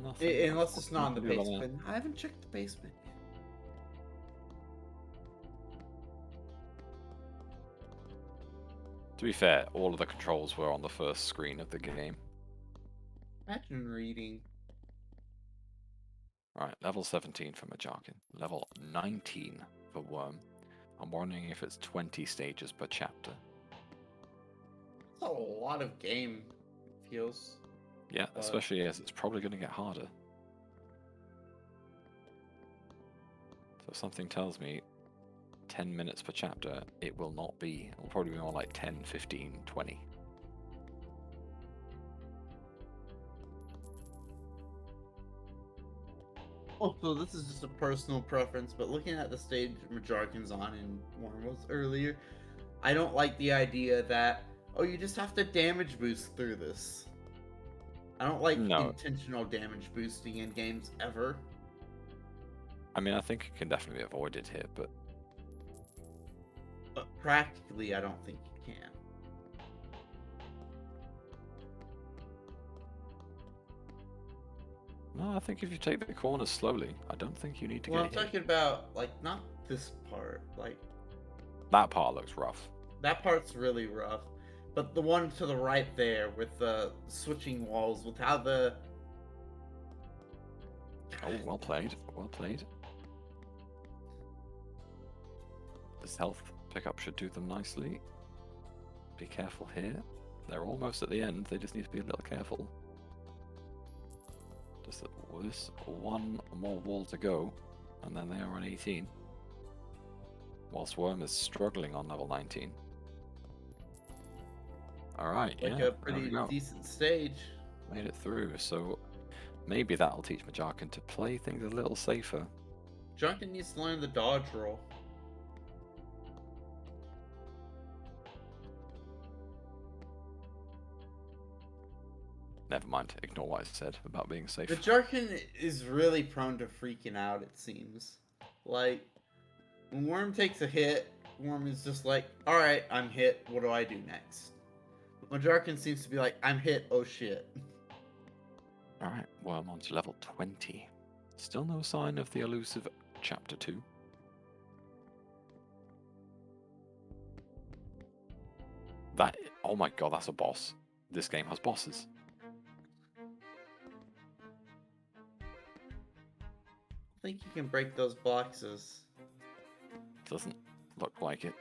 Nothing Unless it's not in the nothing to do pace about that. bin. I haven't checked the pace bin yet. To be fair, all of the controls were on the first screen of the game. Imagine reading. Alright, level 17 for Majarkin. Level 19 for Wyrm. I'm wondering if it's 20 stages per chapter. That's a lot of game, it feels. Yeah, especially as it's probably going to get harder. So something tells me 10 minutes per chapter, it will not be. It will probably be more like 10, 15, 20. Also, this is just a personal preference, but looking at the stage Majarkin's on in Wyrm was earlier, I don't like the idea that, oh, you just have to damage boost through this. I don't like No. intentional damage boosting in games ever. I mean, I think it can definitely be avoided here, but But practically, I don't think you can. no, I think if you take the corners slowly, I don't think you need to Well, I'm get hit. talking about, like, not this part. Like, That part looks rough. that part's really rough. But the one to the right there with the switching walls, with how the... Oh, well played. Well played. This health pickup should do them nicely. Be careful here. They're almost at the end. They just need to be a little careful. Just this one more wall to go, and then they are on 18. Whilst Wyrm is struggling on level 19. Alright, Like yeah, a pretty decent stage. made it through, so maybe that'll teach Majarkin to play things a little safer. Junkin needs to learn the dodge roll. Never mind, ignore what I said about being safe. The Majarkin is really prone to freaking out, it seems. Like, when Wyrm takes a hit, Wyrm is just like, alright, I'm hit, what do I do next? But Majarkin seems to be like, I'm hit, oh shit. Alright, well, I'm on to level 20. Still no sign of the elusive chapter 2. Oh my god, that's a boss. This game has bosses. I think you can break those boxes. Doesn't look like it.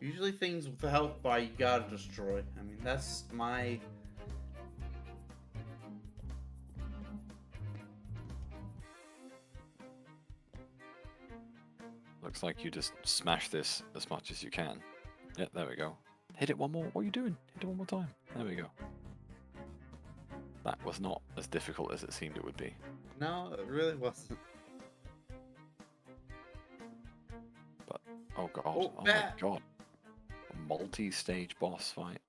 Usually things with the health bar you gotta destroy. I mean, that's my... Looks like you just smash this as much as you can. Yeah, there we go. Hit it one more. What are you doing? Hit it one more time. There we go. That was not as difficult as it seemed it would be. No, it really wasn't. But oh god, Oh, oh my bat. god, a multi-stage boss fight.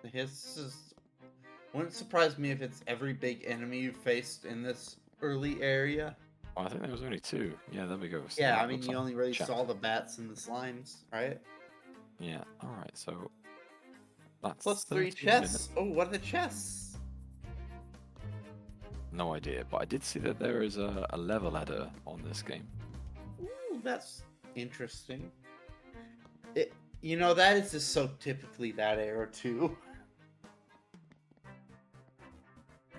This is. Wouldn't surprise me if it's every big enemy you faced in this early area. Oh, I think there was only 2. Yeah, there we go. So Yeah, that I mean, looks you like only really chapter. saw the bats and the slimes, right? Yeah. All right. So that's Plus 3 13 minutes. chests. Oh, what are the chests? No idea, but I did see that there is a level header on this game. Ooh, that's interesting. That is just so typically that era too.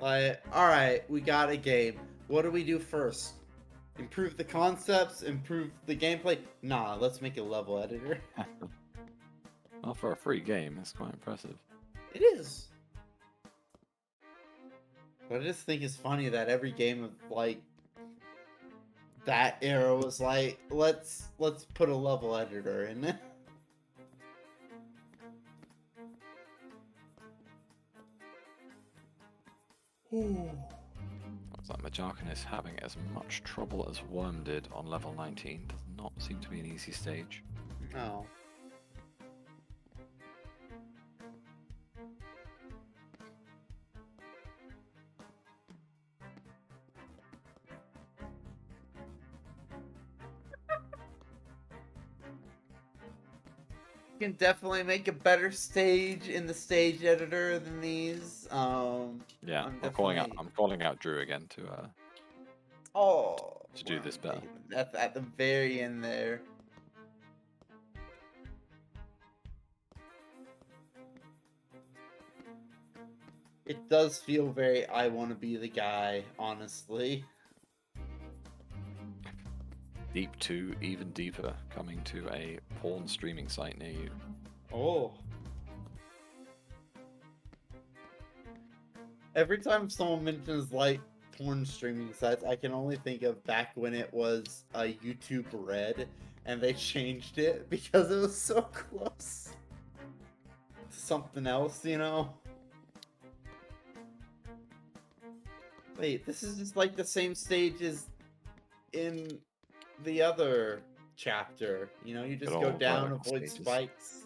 Like, alright, we got a game. What do we do first? Improve the concepts, improve the gameplay? Nah, let's make a level editor. Well, for a free game, it's quite impressive. It is. But I just think it's funny that every game of like that era was like, let's put a level editor in it. Looks like Majarkin is having as much trouble as Wyrm did on level 19. Does not seem to be an easy stage. No. You can definitely make a better stage in the stage editor than these. Yeah, I'm I'm calling out. definitely- I'm calling out Drew again to do this better. That's at the very end there. It does feel very I want to be the guy, honestly. Deep 2, even deeper, coming to a porn streaming site near you. Oh. Every time someone mentions like porn streaming sites, I can only think of back when it was a YouTube Red and they changed it because it was so close to something else, Wait, this is just like the same stage as in the other chapter. You just Good go old down, vertical avoid stages. spikes.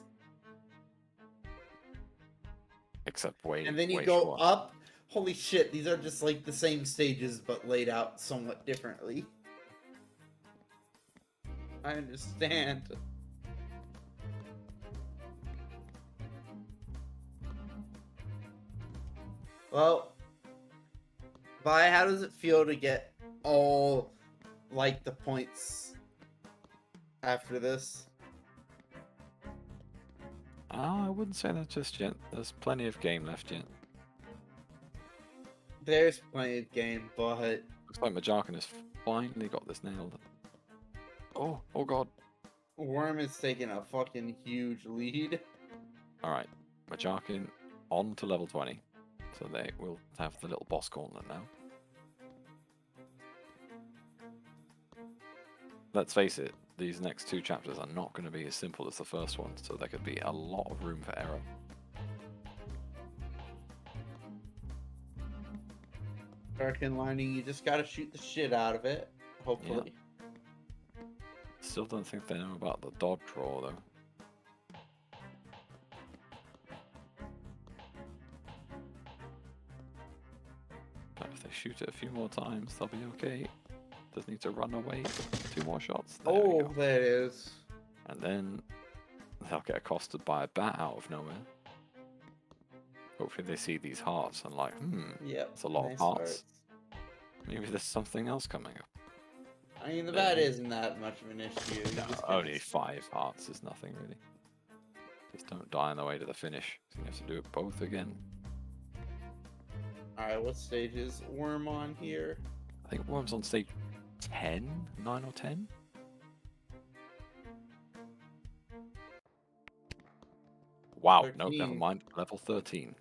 Except way, And then you way go shorter. up. Holy shit, these are just like the same stages but laid out somewhat differently. I understand. Well, Vi, how does it feel to get all like the points after this? I wouldn't say that just yet. There's plenty of game left yet. There's plenty of game, but Looks like Majarkin has finally got this nailed. Oh god. Wyrm is taking a fucking huge lead. Alright, Majarkin on to level 20. So they will have the little boss gauntlet now. Let's face it, these next 2 chapters are not going to be as simple as the first one, so there could be a lot of room for error. Majarkin lining, you just gotta shoot the shit out of it, hopefully. Still don't think they know about the dodge draw though. But if they shoot it a few more times, they'll be okay. Just need to run away. 2 more shots. There we go. There it is. And then they'll get accosted by a bat out of nowhere. Hopefully they see these hearts and like, Yep. that's a lot nice of hearts. Maybe there's something else coming up. I mean, the bat isn't that much of an issue. You No, just kinda only 5 hearts is nothing really. Just don't die on the way to the finish. So you have to do it both again. Alright, what stage is Wyrm on here? I think Wyrm's on stage 10, 9 or 10. Wow, no, never 13. mind. Level 13.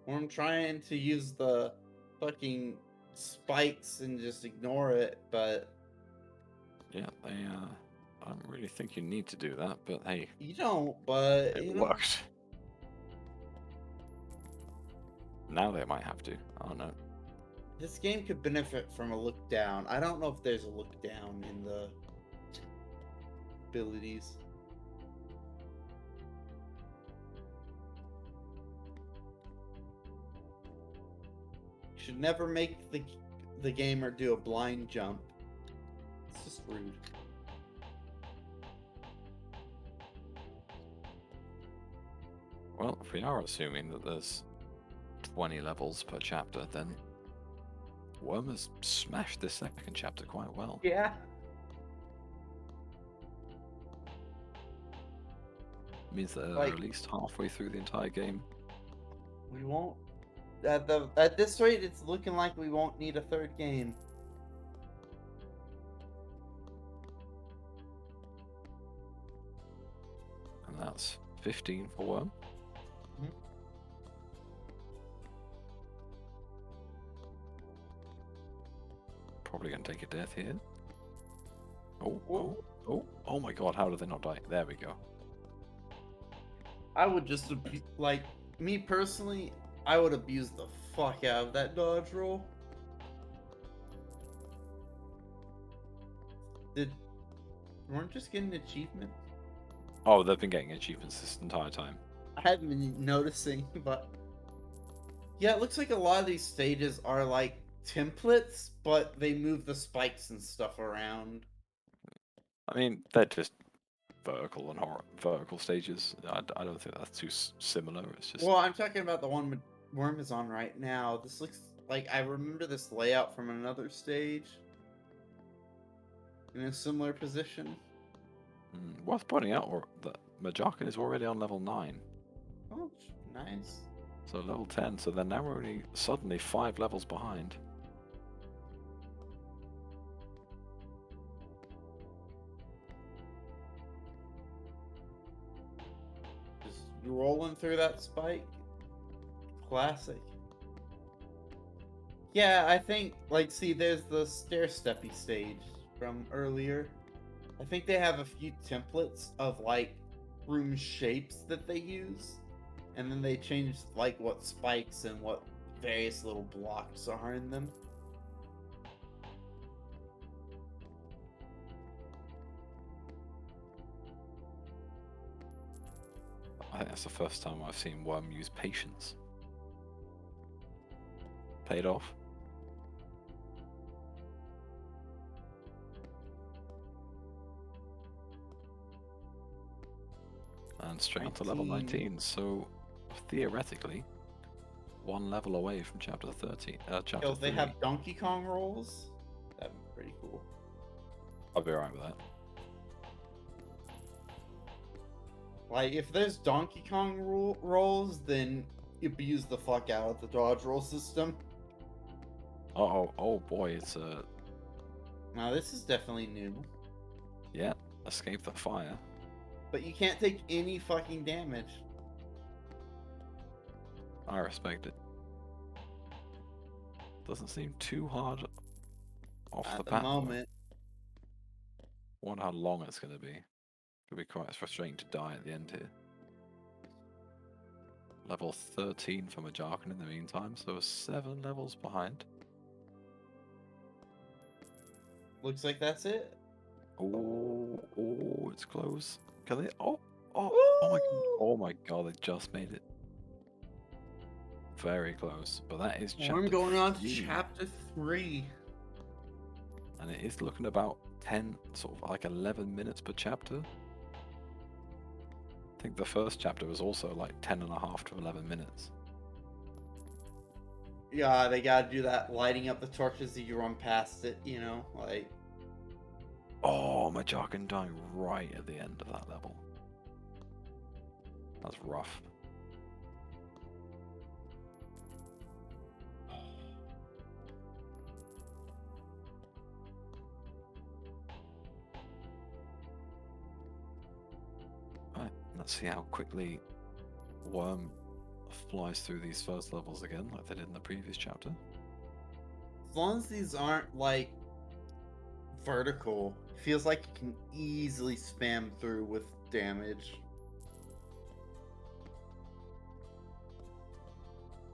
Wyrm trying to use the fucking spikes and just ignore it, but Yeah, they. I don't really think you need to do that, but hey, you don't. But it you know, worked. Now they might have to. Oh no. this game could benefit from a look down. I don't know if there's a look down in the abilities. You should never make the gamer do a blind jump. It's just rude. Well, if we are assuming that there's 20 levels per chapter, then Wyrm has smashed this second chapter quite well. Yeah. Means that they're Like- at least halfway through the entire game. We won't. At this rate, it's looking like we won't need a third game. And that's 15 for Wyrm. Mhm. Probably going to take a death here. Oh my god, how did they not die? There we go. I would just like me personally. I would abuse the fuck out of that dodge roll. Weren't just getting achievements? Oh, they've been getting achievements this entire time. I haven't been noticing, but yeah, it looks like a lot of these stages are like templates, but they move the spikes and stuff around. I mean, they're just vertical and vertical stages. I don't think that's too similar. It's just Well, I'm talking about the one Wyrm is on right now. This looks like I remember this layout from another stage in a similar position. worth pointing out that Majarkin is already on level 9, Oh, nice. so level 10. So they're now only suddenly 5 levels behind. Just rolling through that spike. Classic. Yeah, I think, like, see, there's the stair-steppy stage from earlier. I think they have a few templates of, like, room shapes that they use. And then they change, like, what spikes and what various little blocks are in them. I think that's the first time I've seen Wyrm use patience. Paid off. And straight on to level 19, so theoretically, one level away from chapter 13. Chapter Yo, they 3. have Donkey Kong rolls? That'd be pretty cool. I'll be alright with that. Like, if there's Donkey Kong rolls, then abuse the fuck out of the dodge roll system. Oh boy, it's Now, this is definitely new. yeah, escape the fire. But you can't take any fucking damage. I respect it. Doesn't seem too hard off At the the bat. though. moment. Wonder how long it's going to be. Could be quite frustrating to die at the end here. Level 13 for Majarkin in the meantime, so 7 levels behind. Looks like that's it. Oh, it's close. Can they? Oh Woo! my god, they just made it. Very close, but that is chapter I'm going on to 3, chapter 3. and it is looking about 10, sort of like 11 minutes per chapter. I think the first chapter was also like 10.5 to 11 minutes. Yeah, they gotta do that lighting up the torches as you run past it, you know? Like, Oh, Majarkin dying right at the end of that level. That's rough. Right, let's see how quickly Wyrm flies through these first levels again, like they did in the previous chapter. As long as these aren't like vertical, feels like you can easily spam through with damage.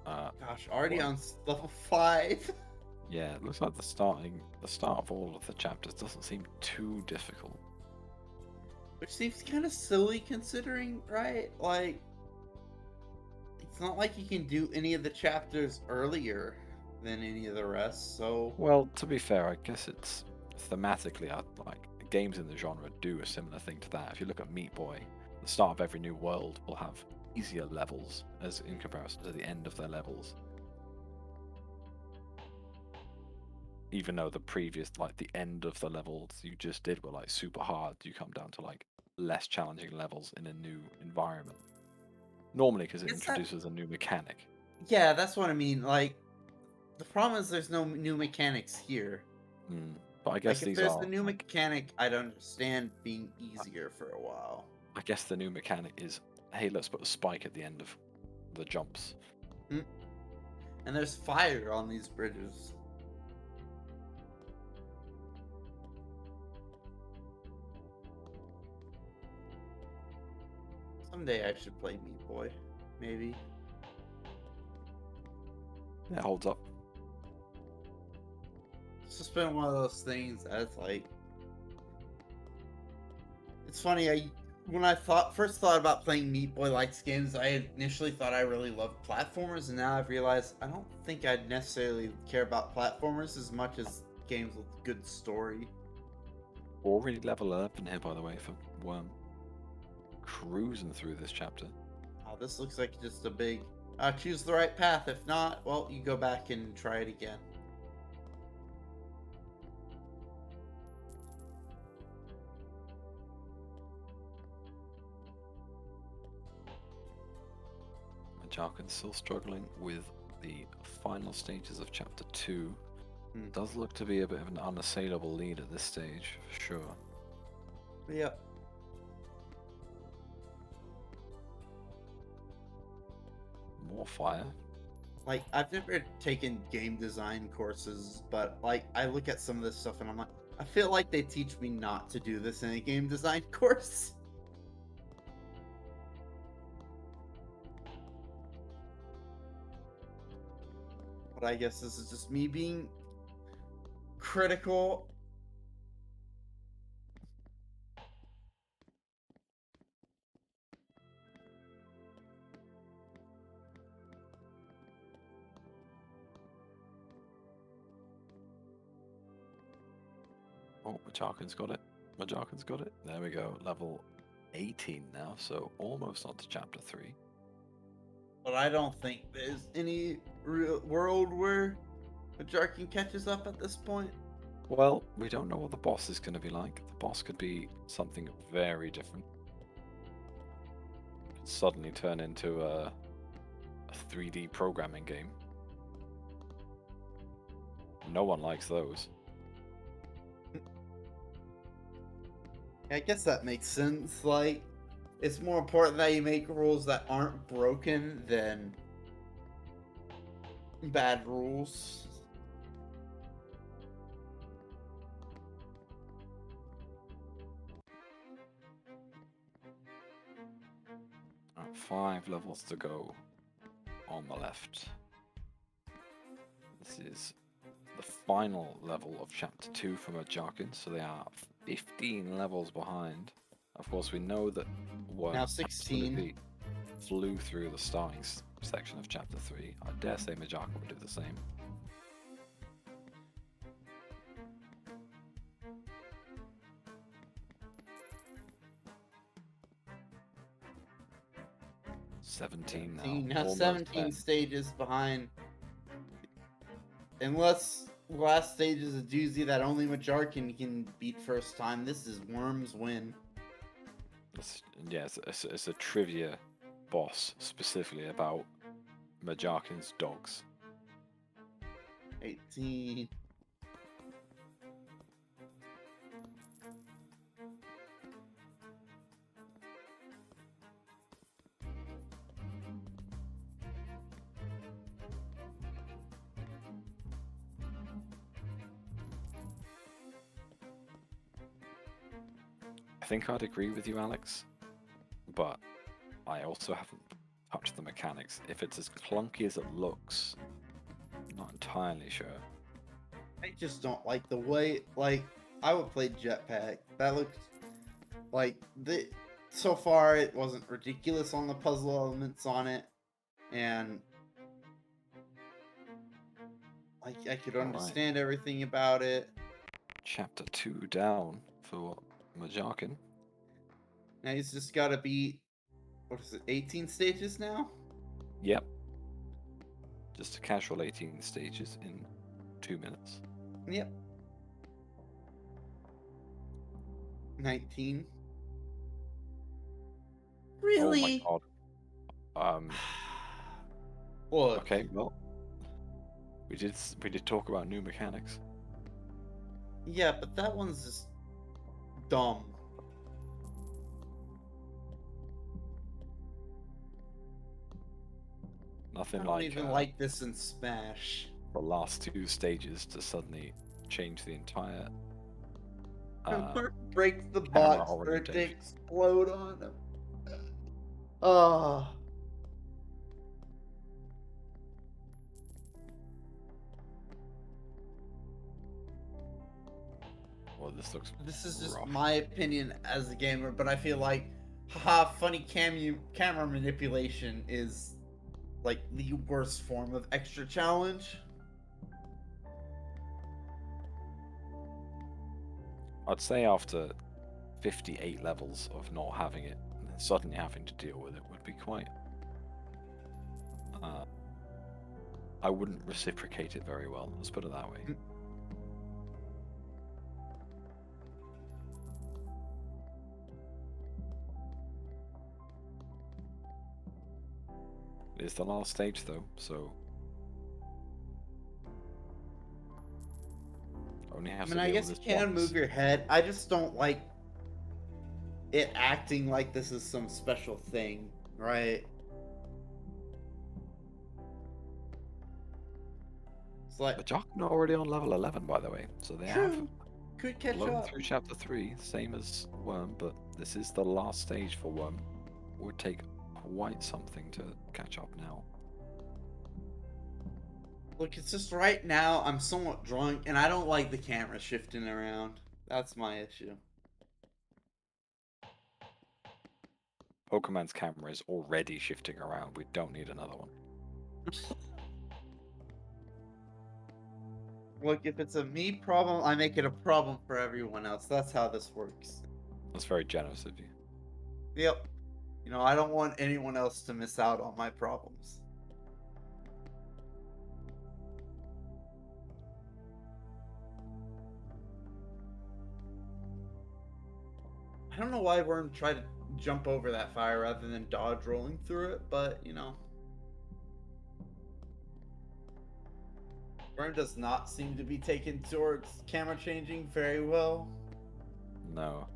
Gosh, already Well- on level 5. Yeah, it looks like the start of all of the chapters doesn't seem too difficult. Which seems kind of silly considering, right? Like, it's not like you can do any of the chapters earlier than any of the rest, so... Well, to be fair, I guess it's thematically, like games in the genre do a similar thing to that. If you look at Meat Boy, the start of every new world will have easier levels as in comparison to the end of their levels. Even though the previous, like the end of the levels you just did were like super hard, you come down to like less challenging levels in a new environment. Normally, because it Is that- introduces a new mechanic. Yeah, that's what I mean. Like, the problem is there's no new mechanics here. But I guess Like, if these there's are. a new mechanic, I'd understand being easier for a while. I guess the new mechanic is, hey, let's put a spike at the end of the jumps. And there's fire on these bridges. Someday I should play Meat Boy. Maybe. It holds up. It's just been one of those things that's like... It's funny, when I first thought about playing Meat Boy likes games, I initially thought I really loved platformers, and now I've realized I don't think I'd necessarily care about platformers as much as games with good story. Already level 11 here, by the way, for Wyrm. Cruising through this chapter. Oh, this looks like just a big... choose the right path. If not, well, you go back and try it again. Majarkin's still struggling with the final stages of chapter 2. Does look to be a bit of an unassailable lead at this stage, for sure. Yep. More fire. Like, I've never taken game design courses, but, like, I look at some of this stuff and I'm like, I feel like they teach me not to do this in a game design course. But I guess this is just me being critical. Oh, Majarkin's got it. Majarkin's got it. There we go. Level 18 now, so almost onto chapter 3. But I don't think there's any real world where Majarkin catches up at this point. Well, we don't know what the boss is going to be like. The boss could be something very different. Could suddenly turn into a 3D programming game. No one likes those. I guess that makes sense. Like, it's more important that you make rules that aren't broken than bad rules. Alright, 5 levels to go on the left. This is the final level of chapter 2 for Majarkin, so they are 15 levels behind. Of course, we know that Wyrm Now 16. absolutely flew through the starting section of chapter 3. I dare say Majarkin would do the same. Now Almost 17 there. stages behind. Unless last stage is a doozy that only Majarkin can beat first time, this is Wyrm's win. It's a trivia boss specifically about Majarkin's dogs. 18. I think I'd agree with you, Alex, but I also haven't touched the mechanics. If it's as clunky as it looks, I'm not entirely sure. I just don't like the way, like, I would play Jetpack. That looked like so far it wasn't ridiculous on the puzzle elements on it, and like I could Alright. understand everything about it. Chapter 2 down for Majarkin. Now he's just got to beat, what is it, 18 stages now? Yep. Just a casual 18 stages in 2 minutes. Yep. 19. Really? Oh my god. Look, Okay, well, we did talk about new mechanics. yeah, but that one's just dumb. I Nothing don't like even like this in Smash. the last 2 stages to suddenly change the entire Breaks the camera box for it to orientation. explode on him. Oh. Well, this looks This is just rough. my opinion as a gamer, but I feel like, haha, funny camera manipulation is like the worst form of extra challenge. I'd say after 58 levels of not having it, and then suddenly having to deal with it would be quite... I wouldn't reciprocate it very well, let's put it that way. It is the last stage though, so... Only I have mean, to I deal guess with you this can once. move your head. I just don't like it acting like this is some special thing, right? It's like, Majarkin are already on level 11 by the way, so they have true, could catch blown up. through chapter 3, same as Wyrm, but this is the last stage for Wyrm. It would take quite something to catch up now. Look, it's just right now I'm somewhat drunk and I don't like the camera shifting around. That's my issue. Pokemon's camera is already shifting around, we don't need another one. Look, if it's a me problem, I make it a problem for everyone else. That's how this works. That's very generous of you. Yep. You know, I don't want anyone else to miss out on my problems. I don't know why Wyrm tried to jump over that fire rather than dodge rolling through it, but, you know. Wyrm does not seem to be taken towards camera changing very well. No.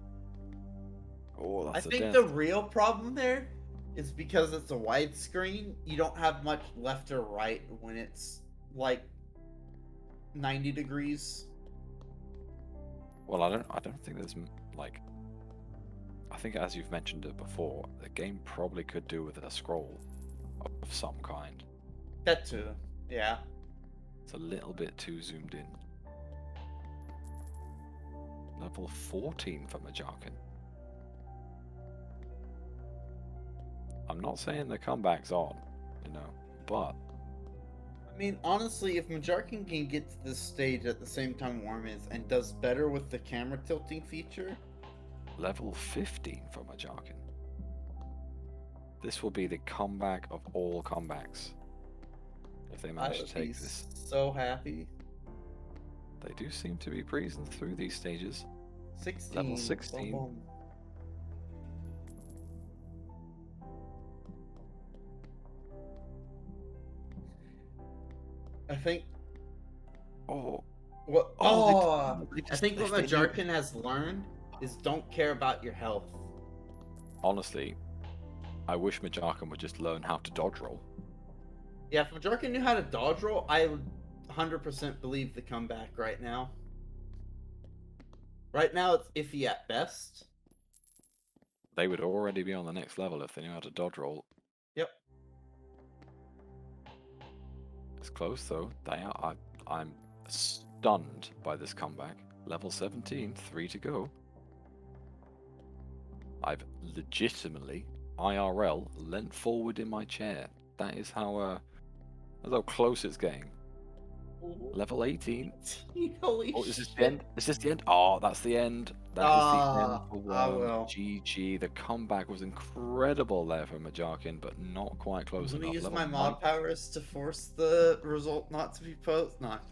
Oh, I that's a think death. the real problem there is because it's a widescreen, you don't have much left or right when it's like 90 degrees. Well, I don't think there's like... I think as you've mentioned it before, the game probably could do with a scroll of some kind. That too, yeah. It's a little bit too zoomed in. Level 14 for Majarkin. I'm not saying the comeback's on, you know, but I mean, honestly, if Majarkin can get to this stage at the same time Wyrm is and does better with the camera tilting feature, level 15 for Majarkin. This will be the comeback of all comebacks. If they I manage would to be take this. so happy. They do seem to be breezing through these stages. 16. Level 16. Boom. I think Oh, what they I think what they knew- Majarkin has learned is don't care about your health. Honestly, I wish Majarkin would just learn how to dodge roll. Yeah, if Majarkin knew how to dodge roll, I would 100% believe the comeback right now. Right now, it's iffy at best. They would already be on the next level if they knew how to dodge roll. Yep. It's close though. I'm stunned by this comeback. Level 17, 3 to go. I've legitimately, IRL, leant forward in my chair. That is how close it's getting. Level 18. Holy Oh, is this shit. the end? Is this the end? Oh, that's the end. That is the end for I Wyrm. will. GG. The comeback was incredible there for Majarkin, but not quite close Let me enough. use Level my mod 9. powers to force the result not to be posted. Not.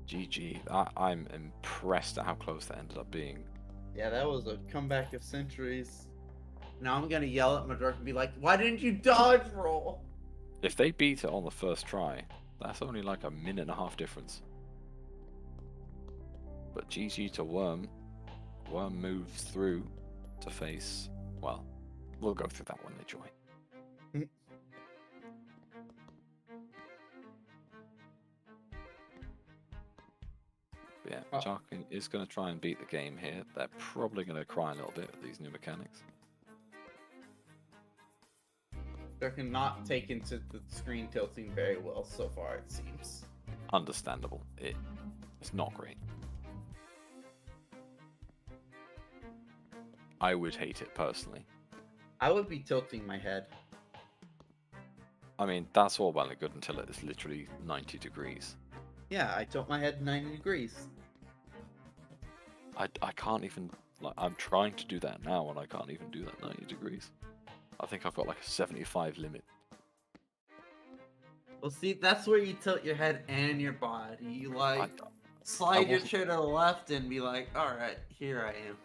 GG. I'm impressed at how close that ended up being. Yeah, that was a comeback of centuries. Now I'm gonna yell at Majarkin and be like, "Why didn't you dodge roll?" If they beat it on the first try, that's only like a minute and a half difference. But GG to Wyrm. Wyrm moves through to face. Well, we'll go through that one, enjoy. But yeah, Majarkin is going to try and beat the game here. They're probably going to cry a little bit with these new mechanics. They're not taken to the screen tilting very well so far, it seems. Understandable. It's not great. I would hate it personally. I would be tilting my head. I mean, that's all well and good until it is literally 90 degrees. Yeah, I tilt my head 90 degrees. I can't even, like, I'm trying to do that now and I can't even do that 90 degrees. I think I've got like a 75 limit. Well, see, that's where you tilt your head and your body. You, like, slide your wasn't- chair to the left and be like, alright, here I am.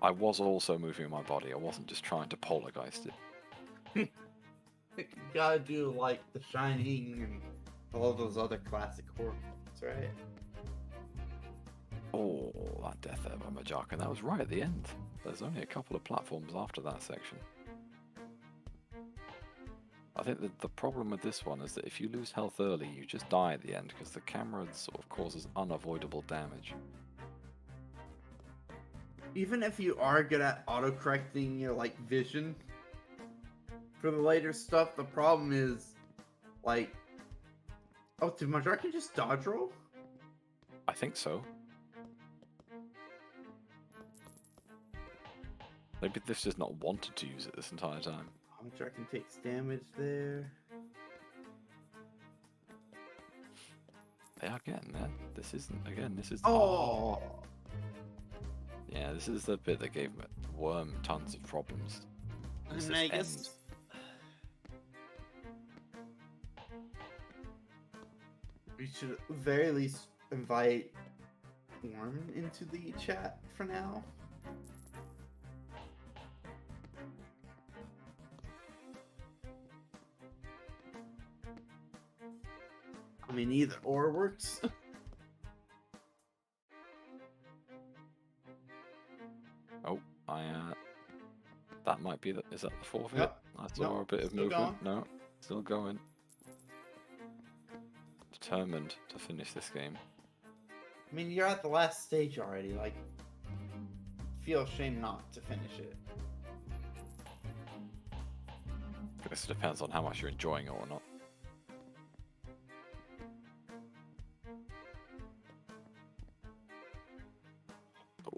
I was also moving my body. I wasn't just trying to poltergeist it. You gotta do, like, The Shining and all those other classic horror movies, right? Oh, that death there by Majarkin. That was right at the end. There's only a couple of platforms after that section. I think that the problem with this one is that if you lose health early, you just die at the end because the camera sort of causes unavoidable damage. Even if you are good at auto-correcting your, like, vision for the later stuff, the problem is, like... Oh, did Majarkin just dodge roll? I think so. Maybe this just not wanted to use it this entire time. Majarkin takes damage there. They are getting there. This isn't, again, this is... Oh! Yeah, this is the bit that gave Wyrm tons of problems. This And I is guess... end. We should at the very least invite Tourn into the chat for now. I mean, either or works. Oh, that might be the... Is that the forfeit? Yep. I saw Nope, a bit of still movement. going. No, still going. Determined to finish this game. I mean, you're at the last stage already. Like, feel ashamed not to finish it. I guess it depends on how much you're enjoying it or not.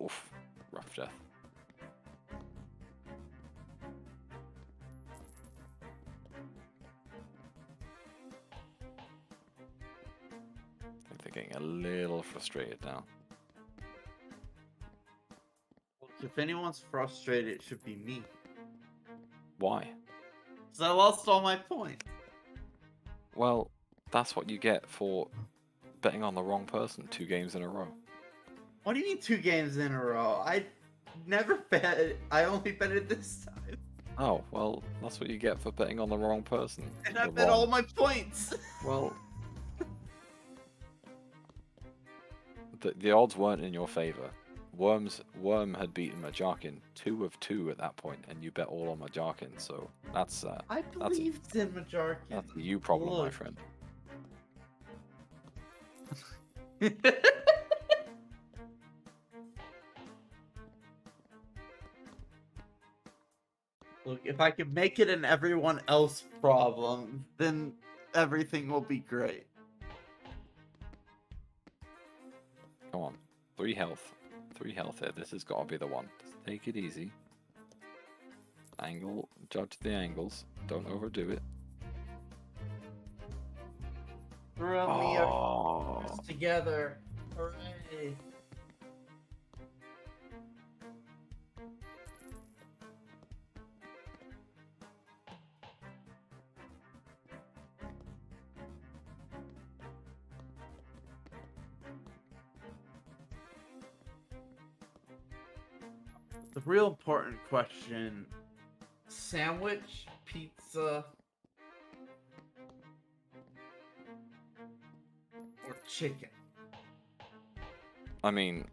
Oof, rough death. I think they're getting a little frustrated now. If anyone's frustrated, it should be me. Why? Because I lost all my points. Well, that's what you get for betting on the wrong person 2 games in a row. What do you mean 2 games in a row? I never bet. I only betted this time. Oh, well, that's what you get for betting on the wrong person. And I The bet wrong- all my points. Well, the odds weren't in your favor. Wyrm had beaten Majarkin 2 of 2 at that point, and you bet all on Majarkin. So that's I believed in Majarkin. that's a you problem, my Look. friend. Look, if I can make it an everyone else problem, then everything will be great. Come on. 3 health. 3 health here. This has got to be the one. Just take it easy. Angle. Judge the angles. Don't overdo it. Throw me Oh. together. Hooray. The real important question: sandwich, pizza, or chicken? I mean,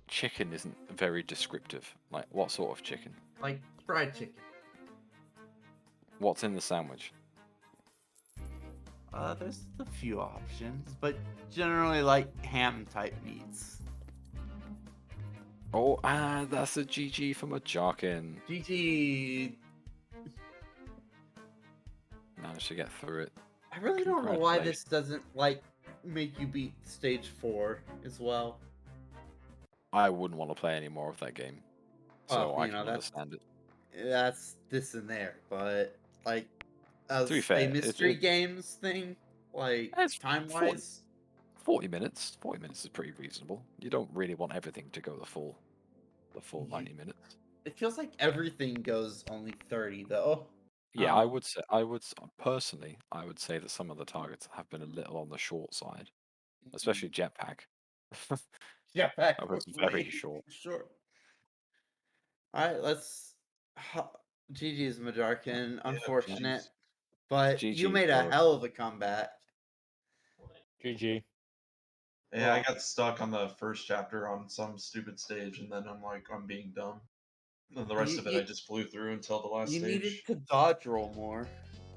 chicken isn't very descriptive. Like, what sort of chicken? Like fried chicken. What's in the sandwich? There's a few options, but generally like ham type meats. Oh, that's a GG for Majarkin. GG. Managed to get through it. I really don't know why this doesn't like make you beat stage 4 as well. I wouldn't want to play any more of that game. So I can understand it. That's this and there, but like as To be fair, a mystery games thing, like It's time wise, 40 minutes. 40 minutes is pretty reasonable. You don't really want everything to go the full 90 minutes. it feels like everything goes only 30 though. Yeah, I would say personally, I would say that some of the targets have been a little on the short side, especially Jetpack. Jetpack That was was very way short. short. All right, let's. GG's Majarkin. Unfortunate, but you GG made a for- hell of a comeback. GG. Yeah, I got stuck on the first chapter on some stupid stage, and then I'm being dumb. And the rest of it, I just flew through until the last You stage. needed to dodge roll more.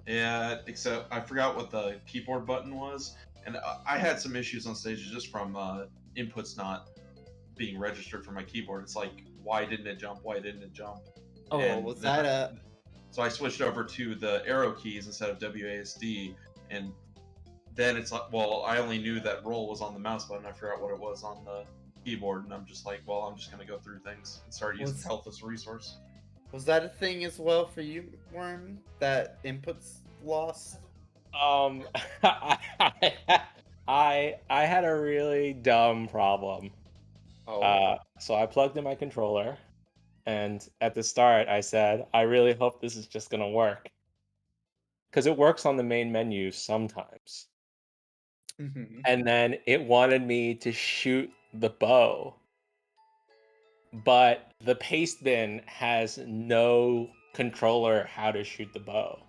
Yeah, except I forgot what the keyboard button was, and I had some issues on stages just from inputs not being registered for my keyboard. It's like, why didn't it jump? Why didn't it jump? Oh, And was then that a? So I switched over to the arrow keys instead of WASD, and then it's like, well, I only knew that roll was on the mouse button. I forgot what it was on the keyboard, and I'm just like, well, I'm just gonna go through things and start using health as a resource. Was that a thing as well for you, Wyrm? That inputs lost? I had a really dumb problem. So I plugged in my controller, and at the start I said, I really hope this is just gonna work. Because it works on the main menu sometimes. And then it wanted me to shoot the bow. But the paste bin has no controller how to shoot the bow.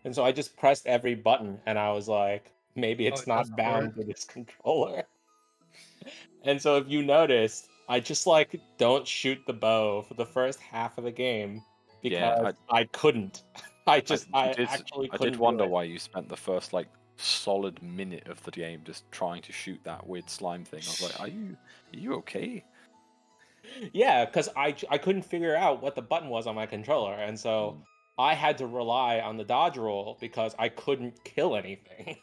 And so I just pressed every button and I was like, maybe it's not bound to this controller. And so if you noticed, I just like don't shoot the bow for the first half of the game because I couldn't. I actually couldn't. I did wonder why you spent the first like solid minute of the game just trying to shoot that weird slime thing. I was like, are you okay? Yeah, because I couldn't figure out what the button was on my controller, and so I had to rely on the dodge roll because I couldn't kill anything.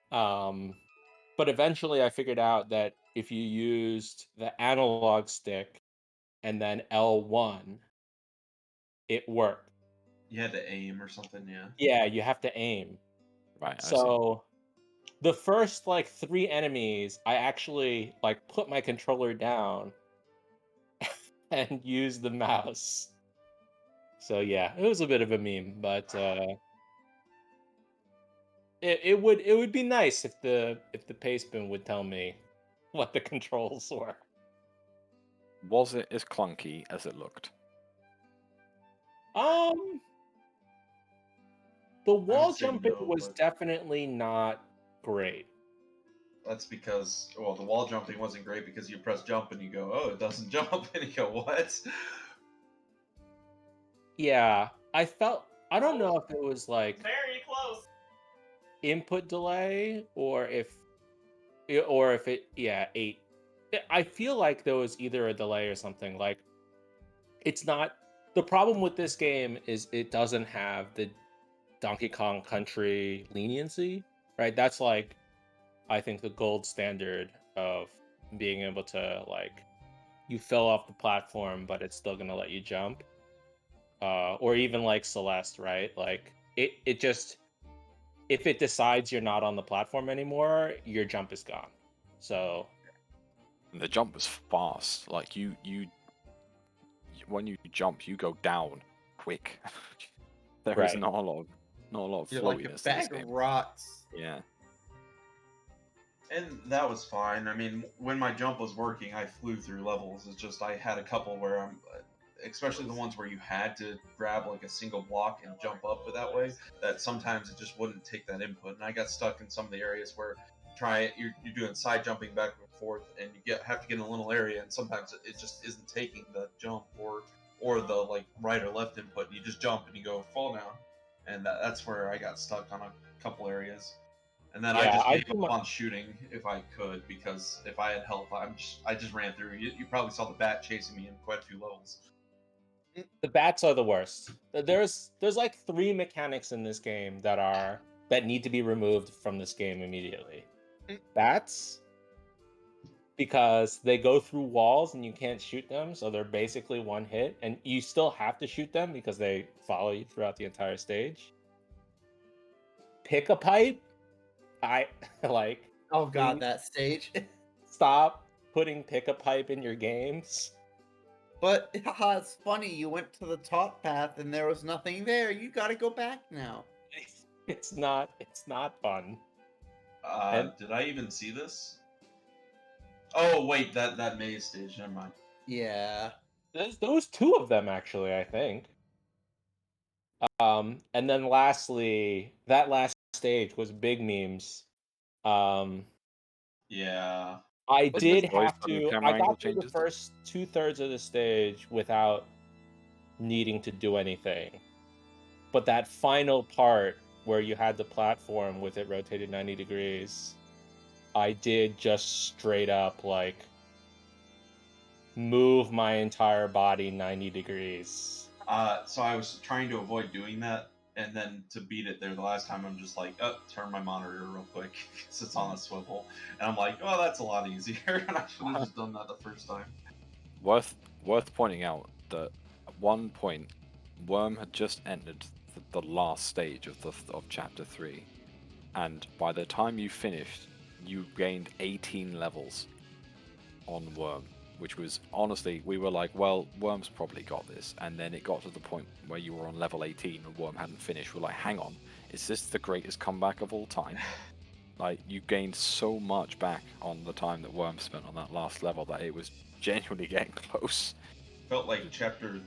But eventually I figured out that if you used the analog stick and then L1, it worked. You had to aim or something, yeah. Yeah, you have to aim. Right. So the first like 3 enemies, I actually like put my controller down and used the mouse. So yeah, it was a bit of a meme, but it would be nice if the paste bin would tell me what the controls were. Was it as clunky as it looked? The wall jumping was definitely not great. That's because, well, the wall jumping wasn't great because you press jump and you go, oh, it doesn't jump, and you go, what? Yeah, I don't know if it was like very close input delay or if it, yeah, 8. I feel like there was either a delay or something. Like, it's not, The problem with this game is it doesn't have the Donkey Kong Country leniency, right? That's like, I think, the gold standard of being able to, like, you fell off the platform, but it's still gonna let you jump. Or even like Celeste, right? Like it just, if it decides you're not on the platform anymore, your jump is gone. So And the jump was fast. Like you when you jump, you go down quick. There is Right. not a lot of You're like a floatiness in this bag game. of rocks. Yeah. And that was fine. I mean, when my jump was working, I flew through levels. It's just I had a couple where especially the ones where you had to grab like a single block and jump up that way, that sometimes it just wouldn't take that input. And I got stuck in some of the areas where you're doing side jumping back and forth, and you have to get in a little area, and sometimes it just isn't taking the jump or the like right or left input. And you just jump and you go fall down, and that's where I got stuck on a couple areas. And then I yeah, just I gave do up on shooting if I could, because if I had health, I just ran through. You probably saw the bat chasing me in quite a few levels. the bats are the worst. There's like 3 mechanics in this game that need to be removed from this game immediately. Bats, because they go through walls and you can't shoot them, so they're basically one hit, and you still have to shoot them because they follow you throughout the entire stage. Pick a pipe. I like. Oh god, please that stage. stop putting pick a pipe in your games. But it's funny, you went to the top path and there was nothing there. You gotta go back now. It's not fun. And- Did I even see this? Oh wait, that maze stage. Never mind. Yeah. There's those 2 of them actually, I think. And then lastly, that last stage was big memes. Yeah. I But did the- Always have sudden to. camera I angle got through the changes. first 2/3 of the stage without needing to do anything, but that final part where you had the platform with it rotated 90 degrees, I did just straight up like move my entire body 90 degrees. So I was trying to avoid doing that, and then to beat it there the last time, I'm just like, turn my monitor real quick because it's on a swivel, and I'm like, oh, that's a lot easier, and I should have just done that the first time. Worth pointing out that at one point, Wyrm had just entered the last stage of chapter 3, and by the time you finished, you gained 18 levels on Wyrm, which was, honestly, we were like, well, Wyrm's probably got this, and then it got to the point where you were on level 18 and Wyrm hadn't finished. We're like, hang on, is this the greatest comeback of all time? Like, you gained so much back on the time that Wyrm spent on that last level that it was genuinely getting close. Felt like chapter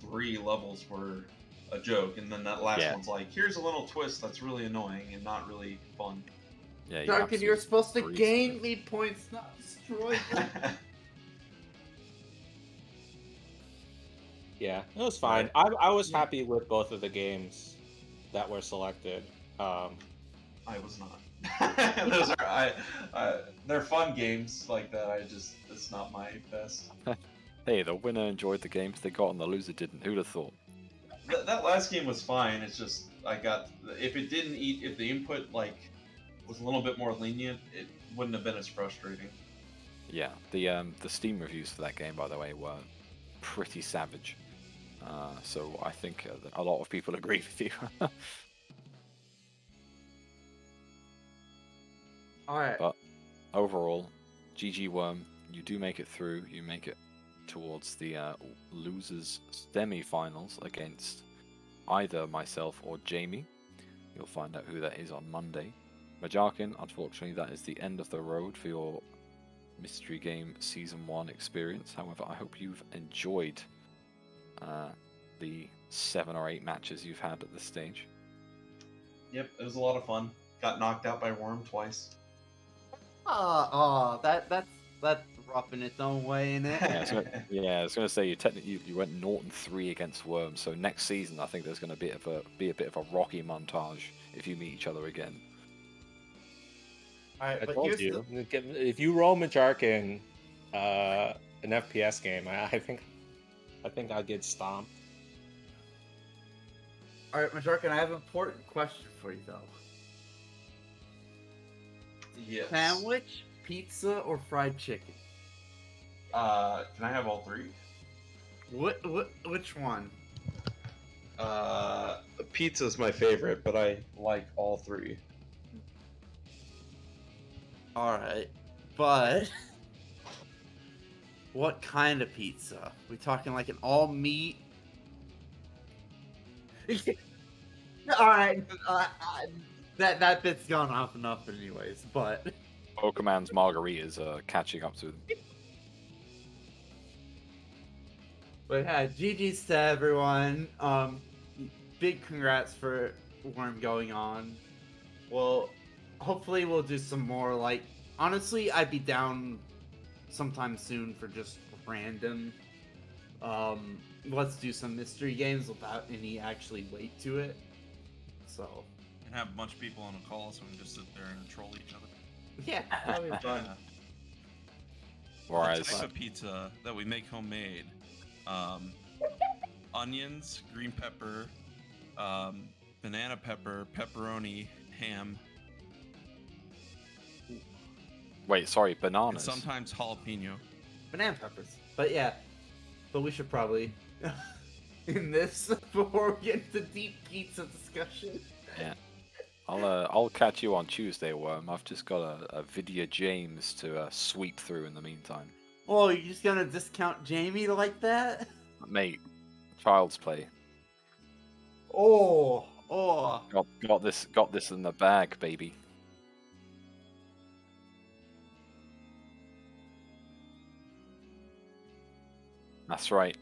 3 levels were a joke, and then that last Yeah. one's like, here's a little twist that's really annoying and not really fun. Yeah, Majarkin, you're supposed to breezed gain it. me points, not destroy them. Yeah, it was fine. I was happy with both of the games that were selected. I was not. Those are they're fun games like that. It's not my best. Hey, the winner enjoyed the games they got and the loser didn't. Who'd have thought? That last game was fine. It's just if the input like was a little bit more lenient, it wouldn't have been as frustrating. Yeah, the Steam reviews for that game, by the way, were pretty savage. So I think a lot of people agree with you. Alright. But overall, GG Wyrm, you do make it through. You make it towards the losers semi-finals against either myself or Jamie. You'll find out who that is on Monday. Majarkin, unfortunately, that is the end of the road for your Mystery Game Season 1 experience. However, I hope you've enjoyed the 7 or 8 matches you've had at this stage. Yep, it was a lot of fun. Got knocked out by Wyrm twice. That's rough in its own way, isn't it? I was going to say you went 0-3 against Wyrm, so next season I think there's going to be a bit of a rocky montage if you meet each other again. Alright, I but told here's you, if you roll Majarkin, an FPS game, I think I'll get stomped. All right, Majarkin, I have an important question for you though. Yes. Sandwich, pizza, or fried chicken? Can I have all three? Which one? Pizza's my favorite, but I like all three. All right, but what kind of pizza? We talking like an all meat? All right, that bit's gone off enough, anyways. But Pokemans margaritas are catching up to them. But yeah, GG's to everyone. Big congrats for Wyrm going on. Well, hopefully we'll do some more. Like, honestly, I'd be down sometime soon for just random. Let's do some mystery games without any actually weight to it. So And have a bunch of people on a call so we can just sit there and troll each other. yeah, that'll be fun. Yeah. Whereas, The type of pizza that we make homemade, onions, green pepper, banana pepper, pepperoni, ham, wait, sorry, and bananas. sometimes jalapeno. Banana peppers. But yeah, but we should probably in this before we get into deep pizza discussion. Yeah. I'll catch you on Tuesday, Worm. I've just got a video James to sweep through in the meantime. Oh, you're just gonna discount Jamie like that? Mate, child's play. Oh. Got this in the bag, baby. That's right.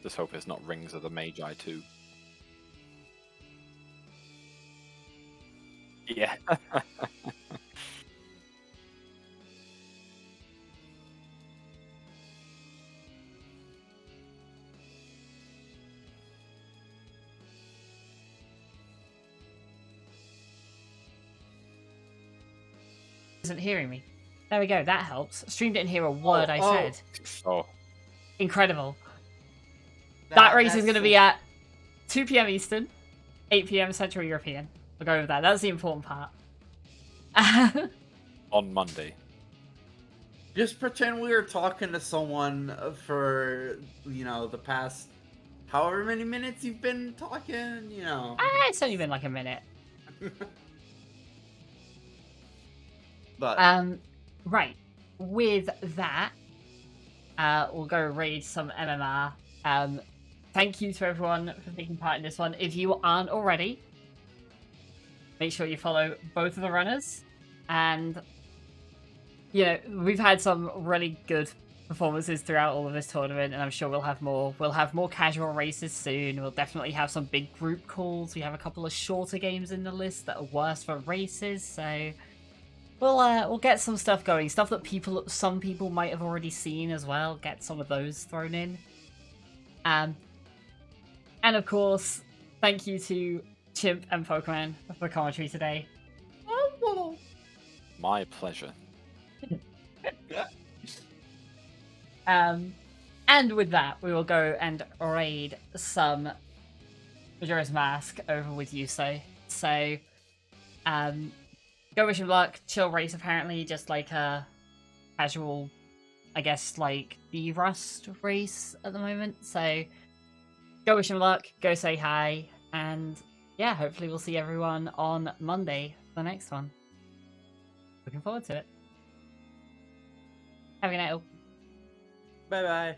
Just hope it's not Rings of the Magi too. Yeah. Isn't hearing me. There we go, that helps. Stream didn't hear a word I said. Oh, Incredible. That race is going to be at 2 p.m. Eastern, 8 p.m. Central European. We'll go with that. That's the important part. on Monday. Just pretend we were talking to someone for, the past however many minutes you've been talking, It's only been like a minute. But Right. With that, we'll go raid some MMR. Thank you to everyone for taking part in this one. If you aren't already, make sure you follow both of the runners. And, we've had some really good performances throughout all of this tournament, and I'm sure we'll have more. We'll have more casual races soon. We'll definitely have some big group calls. We have a couple of shorter games in the list that are worse for races, so we'll get some stuff going. Stuff that some people might have already seen as well. Get some of those thrown in. And of course, thank you to Chimp and Pokemon for commentary today. My pleasure. And with that, we will go and raid some Majora's Mask over with Yuso. So, go wish him luck. Chill race, apparently, just like a casual, I guess, like the Rust race at the moment. So, go wish him luck. Go say hi, and yeah, hopefully we'll see everyone on Monday for the next one. Looking forward to it. Have a good night, all. bye-bye.